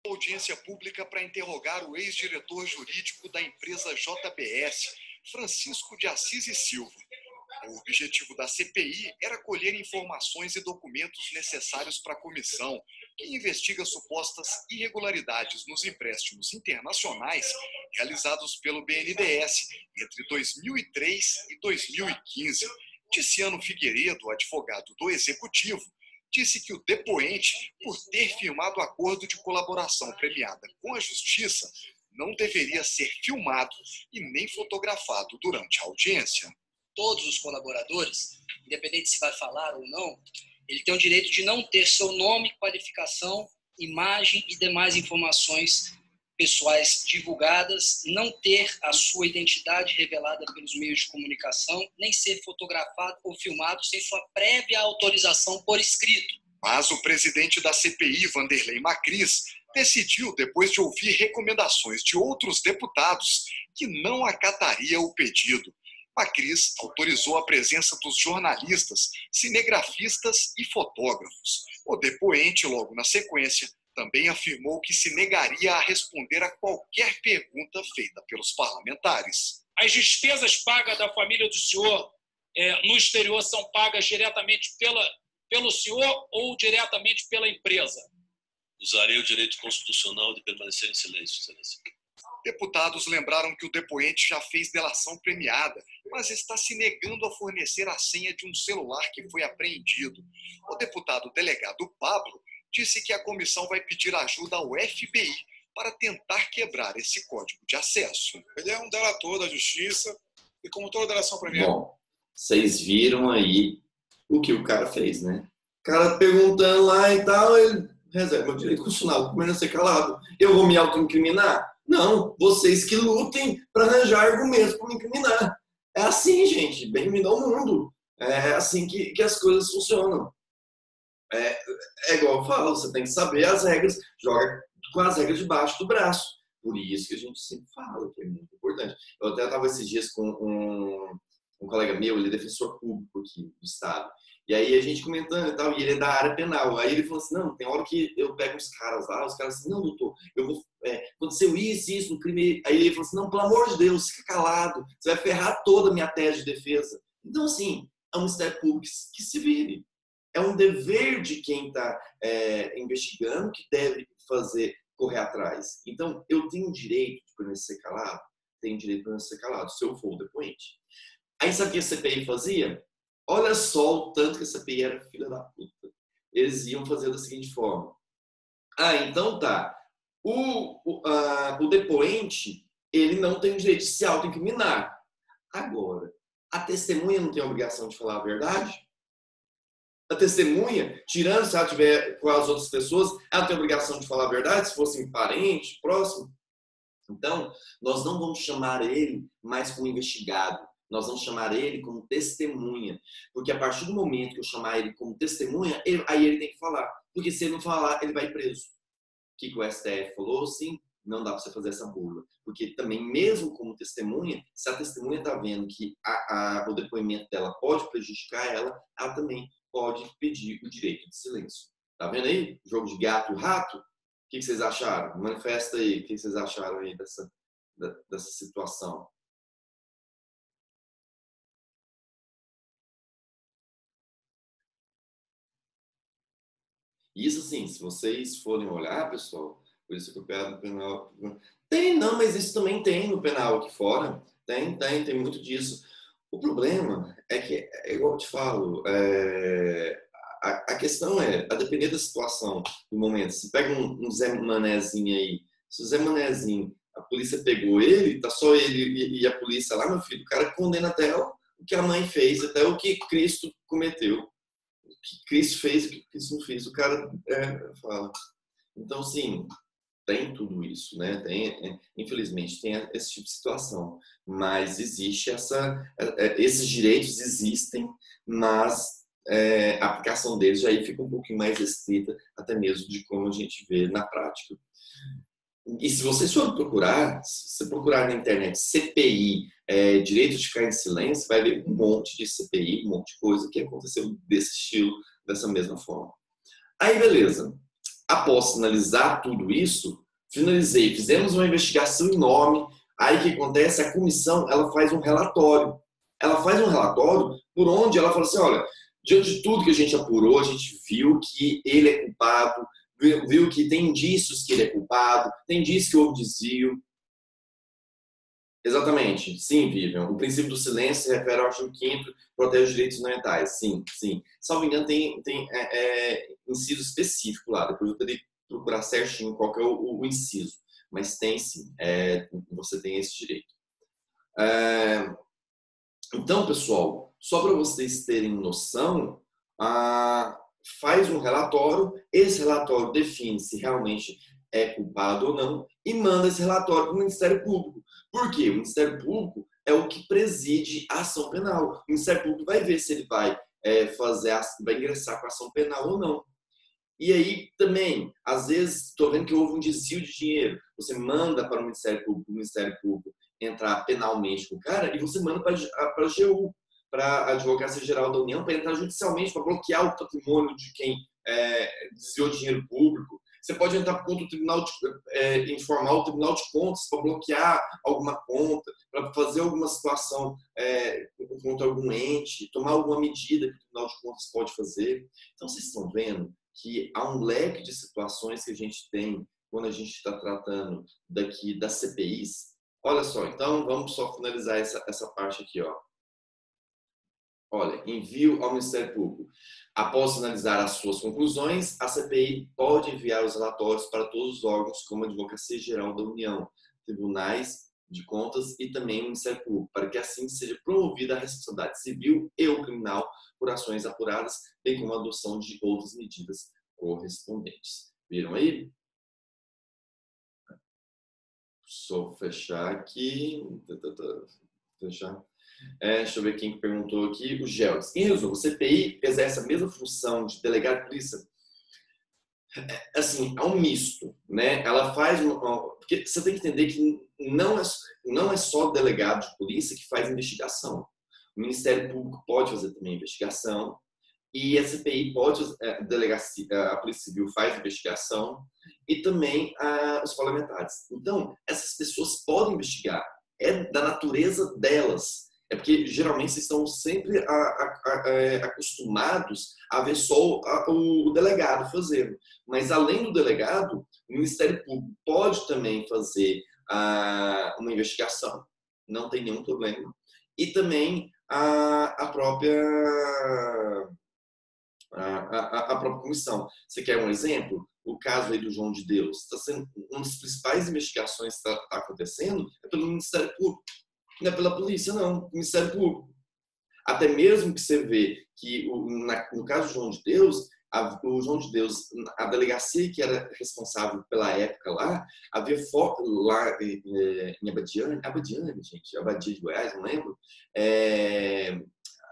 Audiência pública para interrogar o ex-diretor jurídico da empresa JBS, Francisco de Assis e Silva. O objetivo da CPI era colher informações e documentos necessários para a comissão, que investiga supostas irregularidades nos empréstimos internacionais realizados pelo BNDES entre 2003 e 2015. Ticiano Figueiredo, advogado do Executivo, disse que o depoente, por ter firmado acordo de colaboração premiada com a Justiça, não deveria ser filmado e nem fotografado durante a audiência. todos os colaboradores, independente se vai falar ou não, ele tem o direito de não ter seu nome, qualificação, imagem e demais informações pessoais divulgadas, não ter a sua identidade revelada pelos meios de comunicação, nem ser fotografado ou filmado sem sua prévia autorização por escrito. Mas o presidente da CPI, Vanderlei Macris, decidiu, depois de ouvir recomendações de outros deputados, que não acataria o pedido. Macris autorizou a presença dos jornalistas, cinegrafistas e fotógrafos. O depoente, logo na sequência, também afirmou que se negaria a responder a qualquer pergunta feita pelos parlamentares. As despesas pagas da família do senhor no exterior são pagas diretamente pelo senhor ou diretamente pela empresa? Usarei o direito constitucional de permanecer em silêncio, Excelência. Deputados lembraram que o depoente já fez delação premiada, mas está se negando a fornecer a senha de um celular que foi apreendido. O deputado delegado Pablo disse que a comissão vai pedir ajuda ao FBI para tentar quebrar esse código de acesso. Ele é um delator da justiça e, como toda delação premiada... Bom, vocês viram aí o que o cara fez, né? O cara perguntando lá e tal, ele reserva meu direito constitucional, comendo a ser calado. Eu vou me autoincriminar? Não, vocês que lutem para arranjar argumentos para me incriminar. É assim, gente, bem-vindo ao mundo. É assim que as coisas funcionam. É igual eu falo, você tem que saber as regras, joga com as regras debaixo do braço. Por isso que a gente sempre fala, que é muito importante. Eu até estava esses dias com um colega meu, ele é defensor público aqui do estado. E aí a gente comentando e tal, e ele é da área penal. Aí ele falou assim, não, tem hora que eu pego uns caras lá, os caras assim, não, doutor, eu vou, aconteceu isso, no crime. Aí ele falou assim, não, pelo amor de Deus, fica calado, você vai ferrar toda a minha tese de defesa. Então, assim, é um Ministério Público que se vire. É um dever de quem está investigando que deve correr atrás. Então, eu tenho direito de permanecer calado? Tenho direito de permanecer calado, se eu for o depoente. Aí sabe o que a CPI fazia? Olha só o tanto que a CPI era filha da puta. Eles iam fazer da seguinte forma. Então tá. O depoente, ele não tem o direito de se autoincriminar. Agora, a testemunha não tem a obrigação de falar a verdade? A testemunha, tirando se ela estiver com as outras pessoas, ela tem a obrigação de falar a verdade, se fosse um parente, próximo. Então, nós não vamos chamar ele mais como investigado. Nós vamos chamar ele como testemunha. Porque a partir do momento que eu chamar ele como testemunha, aí ele tem que falar. Porque se ele não falar, ele vai preso. O que o STF falou? Sim, não dá para você fazer essa burla. Porque também, mesmo como testemunha, se a testemunha está vendo que o depoimento dela pode prejudicar ela também pode pedir o direito de silêncio. Tá vendo aí? Jogo de gato e rato? O que vocês acharam? Manifesta aí. O que vocês acharam aí dessa situação? Isso, assim, se vocês forem olhar, pessoal, por isso que eu pego no penal... Tem, não, mas isso também tem no penal aqui fora. Tem muito disso. O problema é que, igual eu te falo, a questão a depender da situação, do momento. Se pega um Zé Manézinho aí, se o Zé Manézinho, a polícia pegou ele, tá só ele e a polícia lá, meu filho, o cara condena até o que a mãe fez, até o que Cristo cometeu. O que Cristo fez, o que Cristo não fez. O cara fala. Então, sim, tem tudo isso, né? Infelizmente, tem esse tipo de situação. Mas existe esses direitos existem, mas a aplicação deles aí fica um pouquinho mais restrita, até mesmo de como a gente vê na prática. E se vocês forem procurar, se você procurar na internet CPI, direito de ficar em silêncio, vai ver um monte de CPI, um monte de coisa que aconteceu desse estilo, dessa mesma forma. Aí, beleza. Após finalizar tudo isso, fizemos uma investigação enorme. Aí o que acontece? A comissão, ela faz um relatório. Ela faz um relatório por onde ela fala assim, olha, diante de tudo que a gente apurou, a gente viu que ele é culpado, viu que tem indícios que ele é culpado, tem indícios que houve desvio. Exatamente. Sim, Vivian. O princípio do silêncio se refere ao artigo 5º, protege os direitos fundamentais. Sim. Salvo engano, tem inciso específico lá. Depois eu teria que procurar certinho qual que é o inciso. Mas tem sim. Você tem esse direito. Então, pessoal, só para vocês terem noção, faz um relatório, esse relatório define se realmente é culpado ou não e manda esse relatório para o Ministério Público. Por quê? O Ministério Público é o que preside a ação penal. O Ministério Público vai ver se ele vai vai ingressar com a ação penal ou não. E aí também, às vezes, estou vendo que houve um desvio de dinheiro. Você manda para o Ministério Público entrar penalmente com o cara e você manda para a AGU, para a Advocacia Geral da União, para entrar judicialmente, para bloquear o patrimônio de quem desviou dinheiro público. Você pode entrar contra o Tribunal informar o Tribunal de Contas para bloquear alguma conta, para fazer alguma situação contra algum ente, tomar alguma medida que o Tribunal de Contas pode fazer. Então, vocês estão vendo que há um leque de situações que a gente tem quando a gente está tratando daqui das CPIs. Olha só, então vamos só finalizar essa parte aqui, ó. Olha, envio ao Ministério Público. Após finalizar as suas conclusões, a CPI pode enviar os relatórios para todos os órgãos, como a Advocacia Geral da União, tribunais de contas e também o Ministério Público, para que assim seja promovida a responsabilidade civil e ou criminal por ações apuradas, bem como a adoção de outras medidas correspondentes. Viram aí? Só fechar aqui. Fechar. Deixa eu ver quem perguntou aqui. O Geldes. Em resumo, o CPI exerce a mesma função de delegado de polícia? Assim, é um misto, né? Ela faz porque você tem que entender que não é só o delegado de polícia que faz investigação. O Ministério Público pode fazer também investigação e a CPI pode, a Polícia Civil faz investigação e também os parlamentares. Então, essas pessoas podem investigar. É da natureza delas. É porque, geralmente, vocês estão sempre acostumados a ver só o delegado fazendo. Mas, além do delegado, o Ministério Público pode também fazer uma investigação. Não tem nenhum problema. E também a própria comissão. Você quer um exemplo? O caso aí do João de Deus. Está sendo uma das principais investigações que está acontecendo é pelo Ministério Público. Não é pela polícia, não. O Ministério Público. Até mesmo que você vê que, no caso do João de Deus, o João de Deus, a delegacia que era responsável pela época lá, havia foco lá em Abadiane, gente, Abadia de Goiás, não lembro,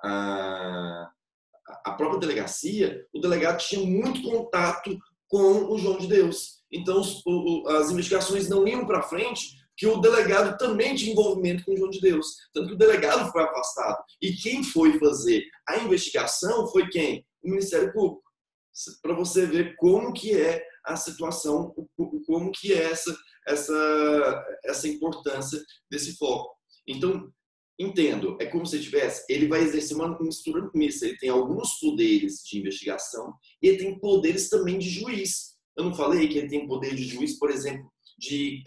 a própria delegacia, o delegado tinha muito contato com o João de Deus. Então, as investigações não iam para frente, que o delegado também tinha envolvimento com o João de Deus. Tanto que o delegado foi afastado. E quem foi fazer a investigação foi quem? O Ministério Público. Para você ver como que é a situação, como que é essa importância desse foco. Então, entendo, é como se ele vai exercer uma mistura mista. Ele tem alguns poderes de investigação e ele tem poderes também de juiz. Eu não falei que ele tem poder de juiz, por exemplo, de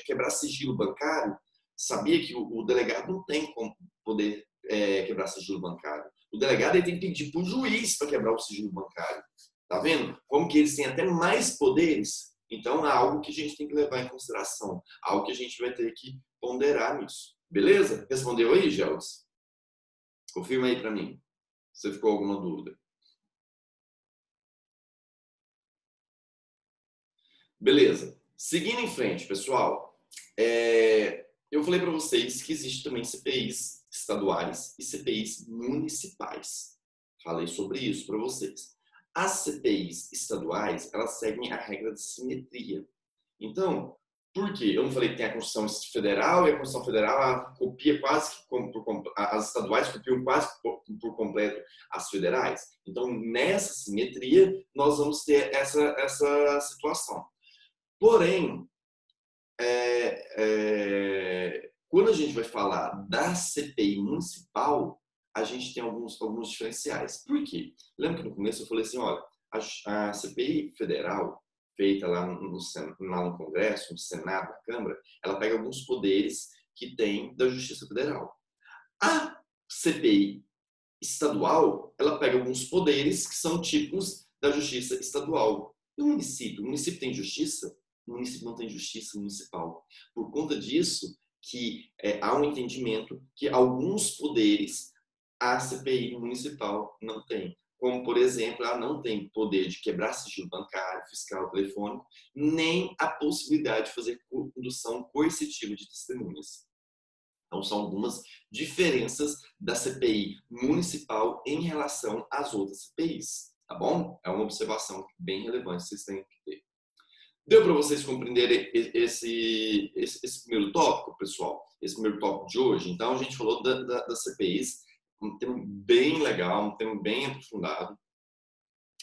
quebrar sigilo bancário? Sabia que o delegado não tem como poder quebrar sigilo bancário. O delegado ele tem que pedir para o juiz para quebrar o sigilo bancário. Tá vendo? Como que eles têm até mais poderes? Então, é algo que a gente tem que levar em consideração. Algo que a gente vai ter que ponderar nisso. Beleza? Respondeu aí, Geldes? Confirma aí para mim. Se ficou alguma dúvida. Beleza. Seguindo em frente, pessoal. Eu falei para vocês que existe também CPIs estaduais e CPIs municipais. Falei sobre isso para vocês. As CPIs estaduais, elas seguem a regra de simetria. Então, por quê? Eu não falei que tem a Constituição Federal e a Constituição Federal copia quase as estaduais copiam quase por completo as federais. Então, nessa simetria, nós vamos ter essa situação. Porém, quando a gente vai falar da CPI municipal, a gente tem alguns diferenciais. Por quê? Lembra que no começo eu falei assim, olha, a CPI federal, feita lá no Congresso, no Senado, na Câmara, ela pega alguns poderes que tem da Justiça Federal. A CPI estadual, ela pega alguns poderes que são típicos da Justiça Estadual. E o município tem justiça? O município não tem justiça municipal. Por conta disso, que há um entendimento que alguns poderes a CPI municipal não tem. Como, por exemplo, ela não tem poder de quebrar sigilo bancário, fiscal, telefônico, nem a possibilidade de fazer condução coercitiva de testemunhas. Então, são algumas diferenças da CPI municipal em relação às outras CPIs, tá bom? É uma observação bem relevante que vocês têm que ter. Deu para vocês compreenderem esse primeiro tópico, pessoal? Esse primeiro tópico de hoje? Então, a gente falou das CPIs, um tema bem legal, um tema bem aprofundado.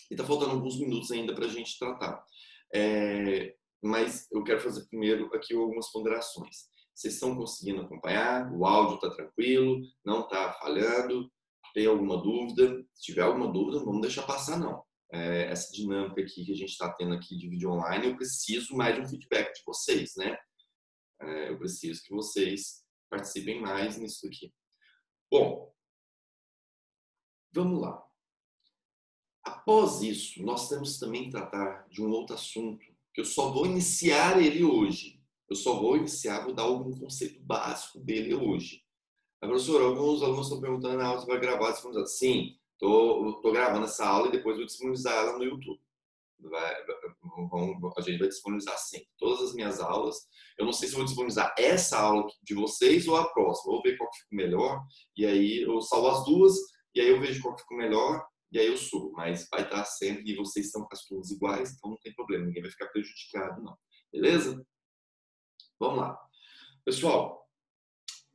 E está faltando alguns minutos ainda para a gente tratar. Mas eu quero fazer primeiro aqui algumas ponderações. Vocês estão conseguindo acompanhar? O áudio está tranquilo? Não está falhando? Tem alguma dúvida? Se tiver alguma dúvida, não vamos deixar passar, não. Essa dinâmica aqui que a gente está tendo aqui de vídeo online, eu preciso mais de um feedback de vocês, né? Eu preciso que vocês participem mais nisso aqui. Bom, vamos lá. Após isso, nós temos também que tratar de um outro assunto, que eu só vou iniciar ele hoje. Vou dar algum conceito básico dele hoje. Professor, alguns alunos estão perguntando, você vai gravar? Sim, estou gravando essa aula e depois vou disponibilizar ela no YouTube. A gente vai disponibilizar sempre todas as minhas aulas. Eu não sei se vou disponibilizar essa aula de vocês ou a próxima. Vou ver qual que ficou melhor. E aí eu salvo as duas. E aí eu vejo qual que ficou melhor. E aí eu subo. Mas vai estar sempre. E vocês estão com as turmas iguais. Então não tem problema. Ninguém vai ficar prejudicado, não. Beleza? Vamos lá. Pessoal,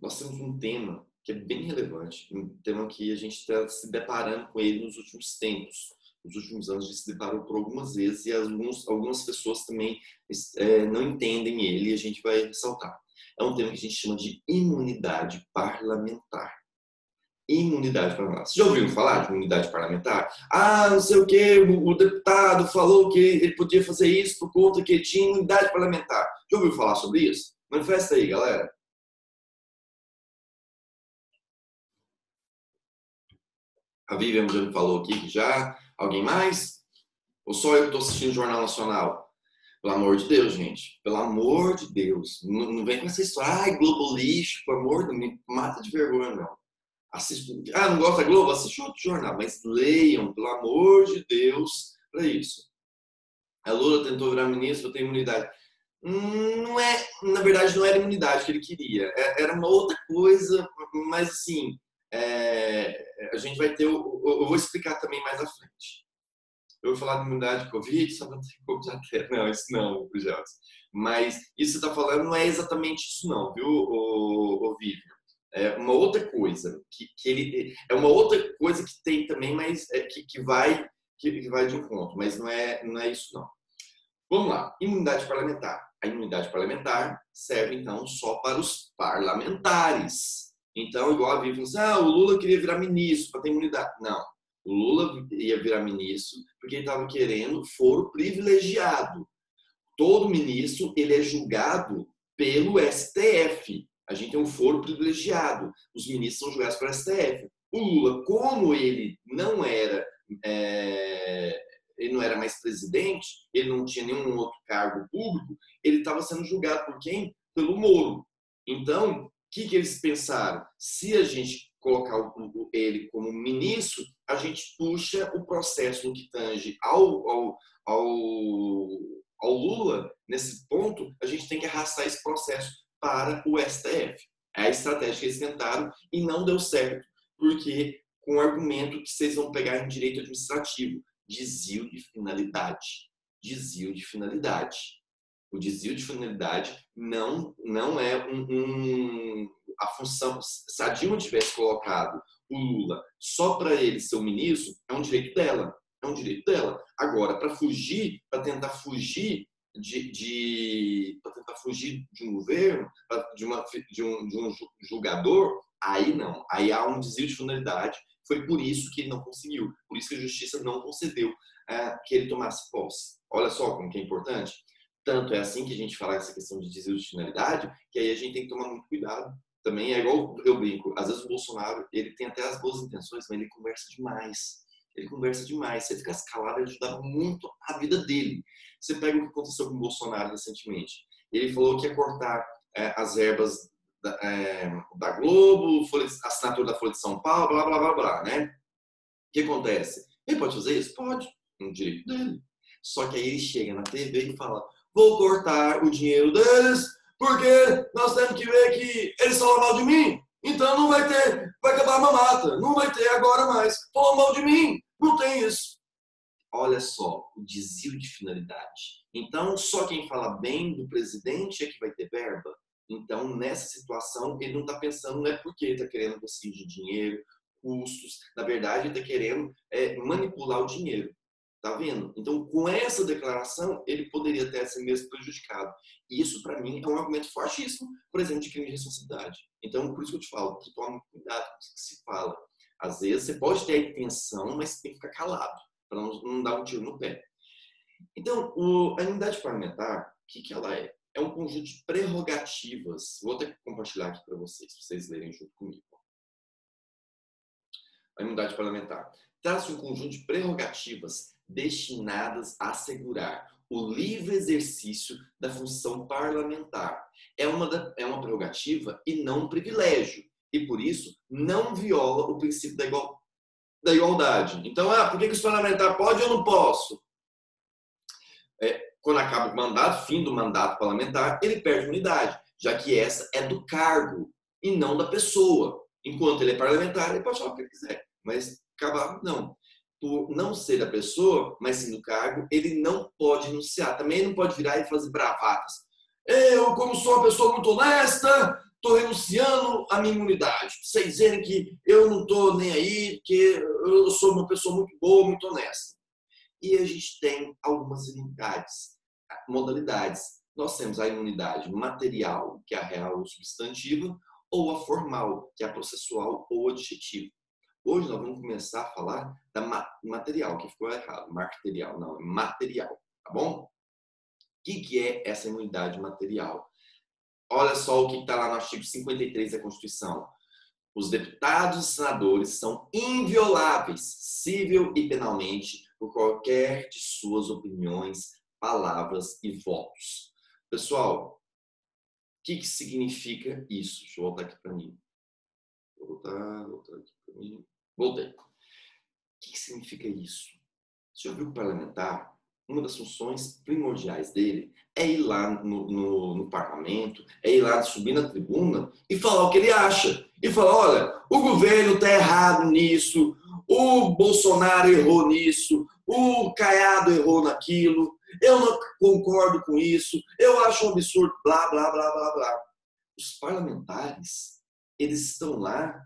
nós temos um tema que é bem relevante. Um tema que a gente está se deparando com ele nos últimos tempos. Nos últimos anos a gente se deparou por algumas vezes e algumas pessoas também não entendem ele e a gente vai ressaltar. É um tema que a gente chama de imunidade parlamentar. Imunidade parlamentar. Vocês já ouviram falar de imunidade parlamentar? Não sei o que, o deputado falou que ele podia fazer isso por conta que tinha imunidade parlamentar. Já ouviu falar sobre isso? Manifesta aí, galera. A Vivian já me falou aqui que já. Alguém mais? Ou só eu que estou assistindo o Jornal Nacional? Pelo amor de Deus, gente. Pelo amor de Deus. Não vem com essa história. Globo lixo, pelo amor de Deus. Me mata de vergonha, não. Assiste, não gosta da Globo? Assiste outro jornal. Mas leiam, pelo amor de Deus, para isso. A Lula tentou virar ministro, tem imunidade. Não é, na verdade, não era imunidade que ele queria. Era uma outra coisa, mas assim... a gente vai ter, eu vou explicar também mais à frente. Eu vou falar de imunidade de Covid, só não tem como já ter. Não, isso não, Gelson. Mas isso que você está falando não é exatamente isso não, viu, o Vivian? É uma outra coisa, que ele, é uma outra coisa que tem também, mas que vai de encontro, mas não é isso não. Vamos lá, imunidade parlamentar. A imunidade parlamentar serve então só para os parlamentares. Então, igual a Vivian falou assim, o Lula queria virar ministro para ter imunidade. Não, o Lula ia virar ministro porque ele estava querendo foro privilegiado. Todo ministro, ele é julgado pelo STF. A gente tem um foro privilegiado. Os ministros são julgados pelo STF. O Lula, como ele não era mais presidente, ele não tinha nenhum outro cargo público, ele estava sendo julgado por quem? Pelo Moro. Então, o que eles pensaram? Se a gente colocar ele como ministro, a gente puxa o processo no que tange ao Lula. Nesse ponto, a gente tem que arrastar esse processo para o STF. É a estratégia que eles tentaram e não deu certo, porque com o argumento que vocês vão pegar em direito administrativo, desvio de finalidade. Desvio de finalidade. O desvio de finalidade não é a função. Se a Dilma tivesse colocado o Lula só para ele ser o ministro, é um direito dela. É um direito dela. Agora, para tentar fugir de um governo, de um julgador, aí não. Aí há um desvio de finalidade. Foi por isso que ele não conseguiu. Por isso que a justiça não concedeu que ele tomasse posse. Olha só como que é importante. Tanto é assim que a gente fala essa questão de desvio de finalidade, que aí a gente tem que tomar muito cuidado. Também é igual eu brinco. Às vezes o Bolsonaro, ele tem até as boas intenções, mas ele conversa demais. Ele conversa demais. Se ele ficasse calado, ele ajudava muito a vida dele. Você pega o que aconteceu com o Bolsonaro recentemente. Ele falou que ia cortar as verbas da Globo, assinatura da Folha de São Paulo, blá, blá, blá, blá, né? O que acontece? Ele pode fazer isso? Pode. É um direito dele. Só que aí ele chega na TV e fala, vou cortar o dinheiro deles porque nós temos que ver que eles falam mal de mim. Então não vai ter, vai acabar a mamata. Não vai ter agora mais. Falam mal de mim. Não tem isso. Olha só, o desvio de finalidade. Então, só quem fala bem do presidente é que vai ter verba. Então, nessa situação, ele não está pensando, não é porque ele está querendo conseguir de dinheiro, custos. Na verdade, ele está querendo manipular o dinheiro. Tá vendo? Então, com essa declaração, ele poderia ter se mesmo prejudicado. E isso, para mim, é um argumento fortíssimo, por exemplo, de crime de responsabilidade. Então, por isso que eu te falo, que tome cuidado com o que se fala. Às vezes, você pode ter a intenção, mas tem que ficar calado, para não dar um tiro no pé. Então, a imunidade parlamentar, o que ela é? É um conjunto de prerrogativas. Vou até compartilhar aqui para vocês lerem junto comigo. A imunidade parlamentar traz um conjunto de prerrogativas destinadas a assegurar o livre exercício da função parlamentar. É uma prerrogativa e não um privilégio. E, por isso, não viola o princípio da igualdade. Então, por que os parlamentares podem ou não posso? Quando acaba o mandato, fim do mandato parlamentar, ele perde imunidade, já que essa é do cargo e não da pessoa. Enquanto ele é parlamentar, ele pode falar o que ele quiser. Mas acabar, não. Por não ser da pessoa, mas sim do cargo, ele não pode renunciar. Também não pode virar e fazer bravatas. Eu, como sou uma pessoa muito honesta, estou renunciando à minha imunidade. Vocês verem que eu não estou nem aí, porque eu sou uma pessoa muito boa, muito honesta. E a gente tem algumas imunidades, modalidades. Nós temos a imunidade material, que é a real ou substantiva, ou a formal, que é a processual ou adjetiva. Hoje nós vamos começar a falar da material, que ficou errado. Material, não, é material, tá bom? O que é essa imunidade material? Olha só o que está lá no artigo 53 da Constituição. Os deputados e senadores são invioláveis, civil e penalmente, por qualquer de suas opiniões, palavras e votos. Pessoal, o que significa isso? Deixa eu voltar aqui para mim. Voltar aqui para mim. Voltei. O que significa isso? Você já viu que o parlamentar, uma das funções primordiais dele é ir lá no parlamento, é ir lá subir na tribuna e falar o que ele acha. E falar, olha, o governo está errado nisso, o Bolsonaro errou nisso, o Caiado errou naquilo, eu não concordo com isso, eu acho um absurdo, blá, blá, blá, blá, blá. Os parlamentares, eles estão lá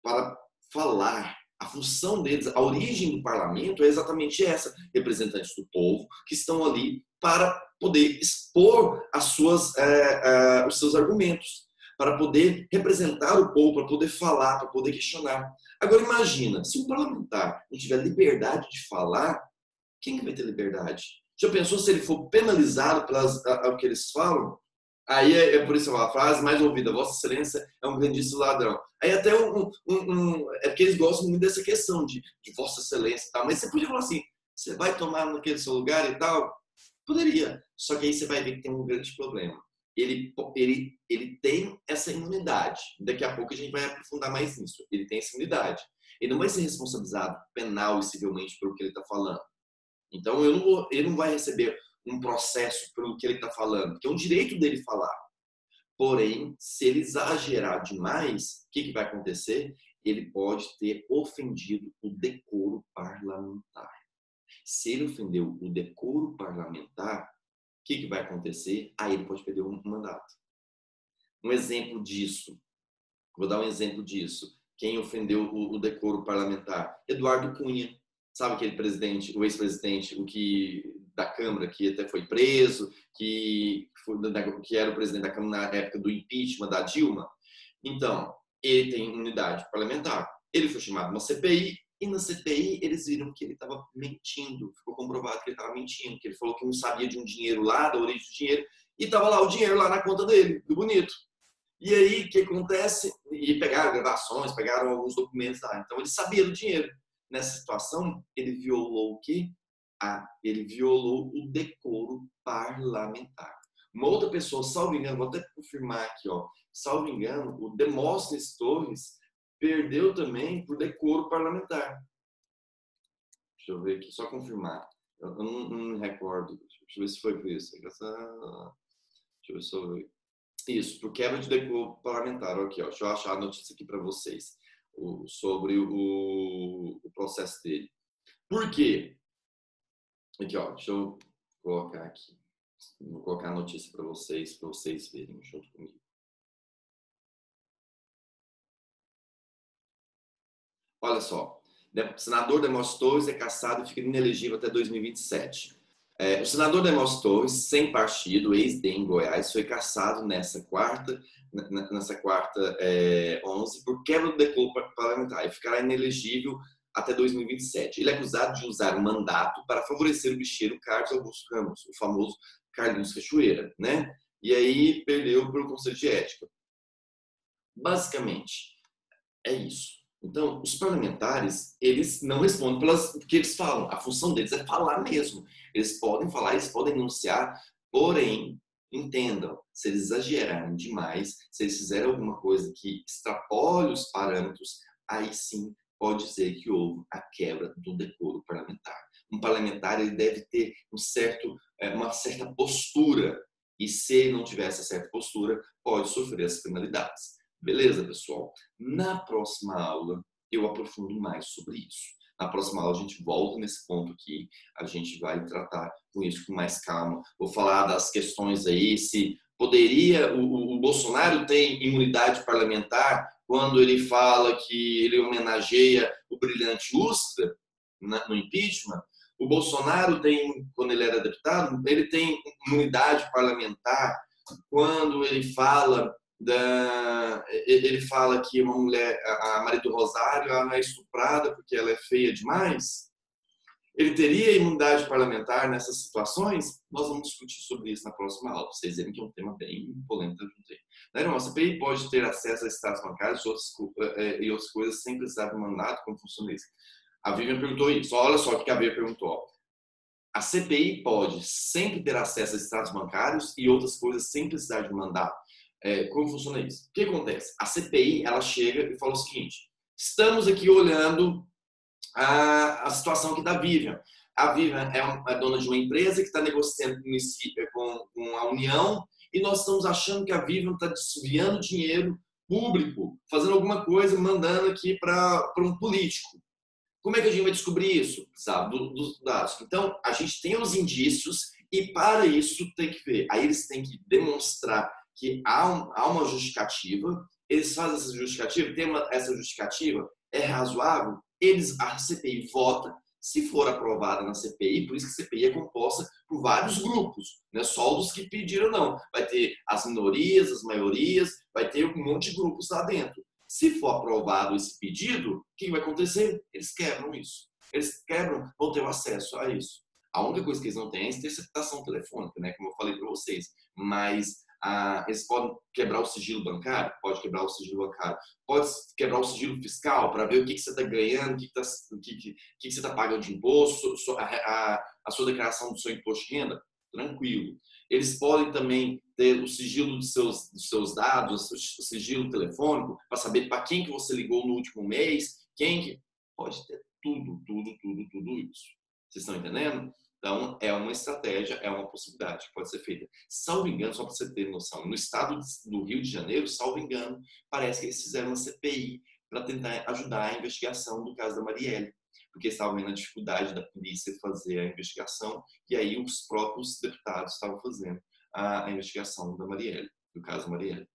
para falar. A função deles, a origem do parlamento é exatamente essa. Representantes do povo que estão ali para poder expor os seus argumentos, para poder representar o povo, para poder falar, para poder questionar. Agora imagina, se um parlamentar não tiver liberdade de falar, quem que vai ter liberdade? Já pensou se ele for penalizado pelo que eles falam? Aí é por isso a frase mais ouvida, Vossa Excelência é um grandíssimo ladrão. Aí até é porque eles gostam muito dessa questão de Vossa Excelência e tal. Mas você podia falar assim, você vai tomar naquele seu lugar e tal? Poderia. Só que aí você vai ver que tem um grande problema. Ele tem essa imunidade. Daqui a pouco a gente vai aprofundar mais nisso. Ele tem essa imunidade. Ele não vai ser responsabilizado penal e civilmente pelo que ele está falando. Então ele não vai receber um processo pelo que ele está falando, que é um direito dele falar. Porém, se ele exagerar demais, o que vai acontecer? Ele pode ter ofendido o decoro parlamentar. Se ele ofendeu o decoro parlamentar, o que vai acontecer? Aí ele pode perder um mandato. Um exemplo disso, vou dar um exemplo disso. Quem ofendeu o decoro parlamentar? Eduardo Cunha. Sabe aquele presidente, o ex-presidente, da Câmara, que até foi preso, que era o presidente da Câmara na época do impeachment da Dilma? Então, ele tem imunidade parlamentar. Ele foi chamado numa CPI, e na CPI eles viram que ele estava mentindo. Ficou comprovado que ele estava mentindo, que ele falou que não sabia de um dinheiro lá, da origem do dinheiro, e estava lá o dinheiro lá na conta dele, do bonito. E aí, o que acontece? E pegaram gravações, pegaram alguns documentos lá. Então, ele sabia do dinheiro. Nessa situação, ele violou o quê? Ele violou o decoro parlamentar. Uma outra pessoa, salvo engano, vou até confirmar aqui, ó, salvo engano, o Demóstenes Torres perdeu também por decoro parlamentar. Deixa eu ver aqui, só confirmar. Eu não me recordo. Deixa eu ver se foi por isso. Deixa eu ver se eu... Isso, por quebra de decoro parlamentar. Aqui, ó, deixa eu achar a notícia aqui para vocês sobre o processo dele. Por quê? Aqui, ó, deixa eu colocar aqui. Vou colocar a notícia para vocês verem junto comigo. Olha só, o senador Demóstenes Torres é cassado e fica inelegível até 2027. O senador Demóstenes Torres, sem partido, ex-DEM em Goiás, foi cassado nessa quarta 11 por quebra do decoro parlamentar e ficará inelegível até 2027. Ele é acusado de usar o mandato para favorecer o bicheiro Carlos Augusto Ramos, o famoso Carlinhos Cachoeira, né? E aí perdeu pelo Conselho de Ética. Basicamente, é isso. Então, os parlamentares, eles não respondem pelas que eles falam. A função deles é falar mesmo. Eles podem falar, eles podem denunciar, porém, entendam, se eles exagerarem demais, se eles fizerem alguma coisa que extrapole os parâmetros, aí sim pode dizer que houve a quebra do decoro parlamentar. Um parlamentar, ele deve ter uma certa postura, e se ele não tiver essa certa postura, pode sofrer as penalidades. Beleza, pessoal? Na próxima aula, eu aprofundo mais sobre isso. Na próxima aula, a gente volta nesse ponto aqui. A gente vai tratar com isso com mais calma. Vou falar das questões aí, se poderia... O Bolsonaro tem imunidade parlamentar quando ele fala que ele homenageia o brilhante Ustra no impeachment. O Bolsonaro tem, quando ele era deputado, ele tem imunidade parlamentar quando ele fala que uma mulher, a Maria do Rosário, ela não é estuprada porque ela é feia demais. Ele teria imunidade parlamentar nessas situações? Nós vamos discutir sobre isso na próxima aula, para vocês verem que é um tema bem polêmico. A CPI pode ter acesso a extratos bancários e outras coisas sem precisar de mandato, como funciona isso? A Vivian perguntou isso. Olha só o que a Vivian perguntou. A CPI pode sempre ter acesso a extratos bancários e outras coisas sem precisar de mandato. Como funciona isso? O que acontece? A CPI, ela chega e fala o seguinte: estamos aqui olhando a situação aqui da Vivian. A Vivian é dona de uma empresa que está negociando com a União e nós estamos achando que a Vivian está desviando dinheiro público, fazendo alguma coisa, mandando aqui para um político. Como é que a gente vai descobrir isso? Sabe, dos dados. Então, a gente tem os indícios e para isso tem que ver. Aí eles têm que demonstrar que há uma justificativa, eles fazem essa justificativa, essa justificativa é razoável, a CPI vota, se for aprovada na CPI, por isso que a CPI é composta por vários grupos, não é só dos que pediram, não. Vai ter as minorias, as maiorias, vai ter um monte de grupos lá dentro. Se for aprovado esse pedido, o que vai acontecer? Eles quebram isso. Eles quebram, vão ter o acesso a isso. A única coisa que eles não têm é a interceptação telefônica, né? Como eu falei para vocês. Mas eles podem quebrar o sigilo bancário? Pode quebrar o sigilo bancário. Pode quebrar o sigilo fiscal para ver o que você está ganhando, o que você está pagando de imposto, a sua declaração do seu imposto de renda. Tranquilo. Eles podem também ter o sigilo dos seus dados, o sigilo telefônico, para saber para quem que você ligou no último mês, pode ter tudo isso. Vocês estão entendendo? Então, é uma estratégia, é uma possibilidade que pode ser feita. Salvo engano, só para você ter noção, no estado do Rio de Janeiro, salvo engano, parece que eles fizeram uma CPI para tentar ajudar a investigação do caso da Marielle, porque estavam vendo a dificuldade da polícia fazer a investigação, e aí os próprios deputados estavam fazendo a investigação da Marielle, do caso Marielle.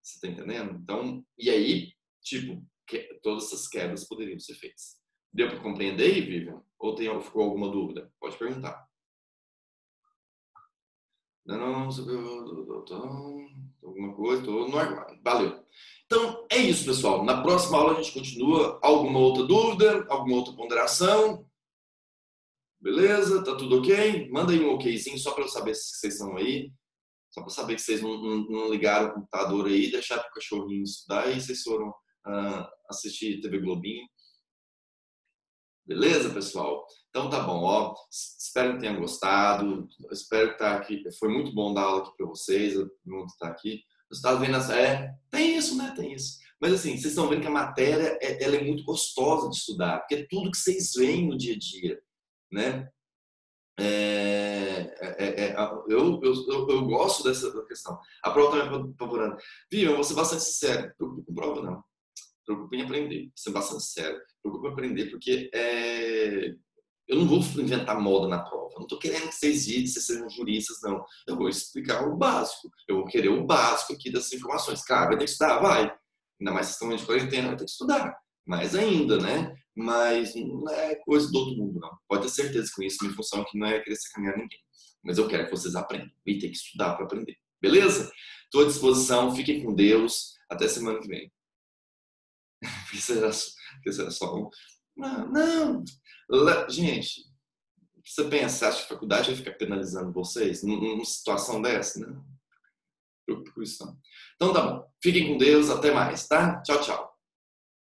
Você está entendendo? Então, e aí, todas essas quebras poderiam ser feitas. Deu para compreender, Vivian? Ou ficou alguma dúvida? Pode perguntar. Não, alguma coisa, estou no aguardo. Valeu. Então, é isso, pessoal. Na próxima aula a gente continua. Alguma outra dúvida? Alguma outra ponderação? Beleza? Tá tudo ok? Manda aí um okzinho só para eu saber se vocês estão aí. Só para saber que vocês não ligaram o computador aí, deixaram o cachorrinho estudar e vocês foram assistir TV Globinho. Beleza, pessoal? Então tá bom, ó. Espero que tenham gostado. Espero que tá aqui. Foi muito bom dar aula aqui para vocês. Eu não estar aqui. Você está vendo essa? Tem isso, né? Tem isso. Mas assim, vocês estão vendo que a matéria ela é muito gostosa de estudar, porque é tudo que vocês veem no dia a dia, né? Eu gosto dessa questão. A prova também é apavorando. Viu? Eu vou ser bastante sincero. Não preocupe com prova, não. Preocupe em aprender. Vou ser bastante sincero. Preocupe em aprender, porque eu não vou inventar moda na prova. Eu não estou querendo que vocês sejam juristas, não. Eu vou explicar o básico. Eu vou querer o básico aqui dessas informações. Claro, vai ter que estudar, vai. Ainda mais se estão de quarentena, vai ter que estudar. Mais ainda, né? Mas não é coisa do outro mundo, não. Pode ter certeza com isso. Minha função aqui não é querer sacanear ninguém. Mas eu quero que vocês aprendam. E tem que estudar para aprender. Beleza? Estou à disposição. Fiquem com Deus. Até semana que vem. Porque será só um... Não. Gente, você pensa, acha que a faculdade vai ficar penalizando vocês numa situação dessa? Não. Não preocupe com isso, não. Então tá bom. Fiquem com Deus. Até mais, tá? Tchau, tchau.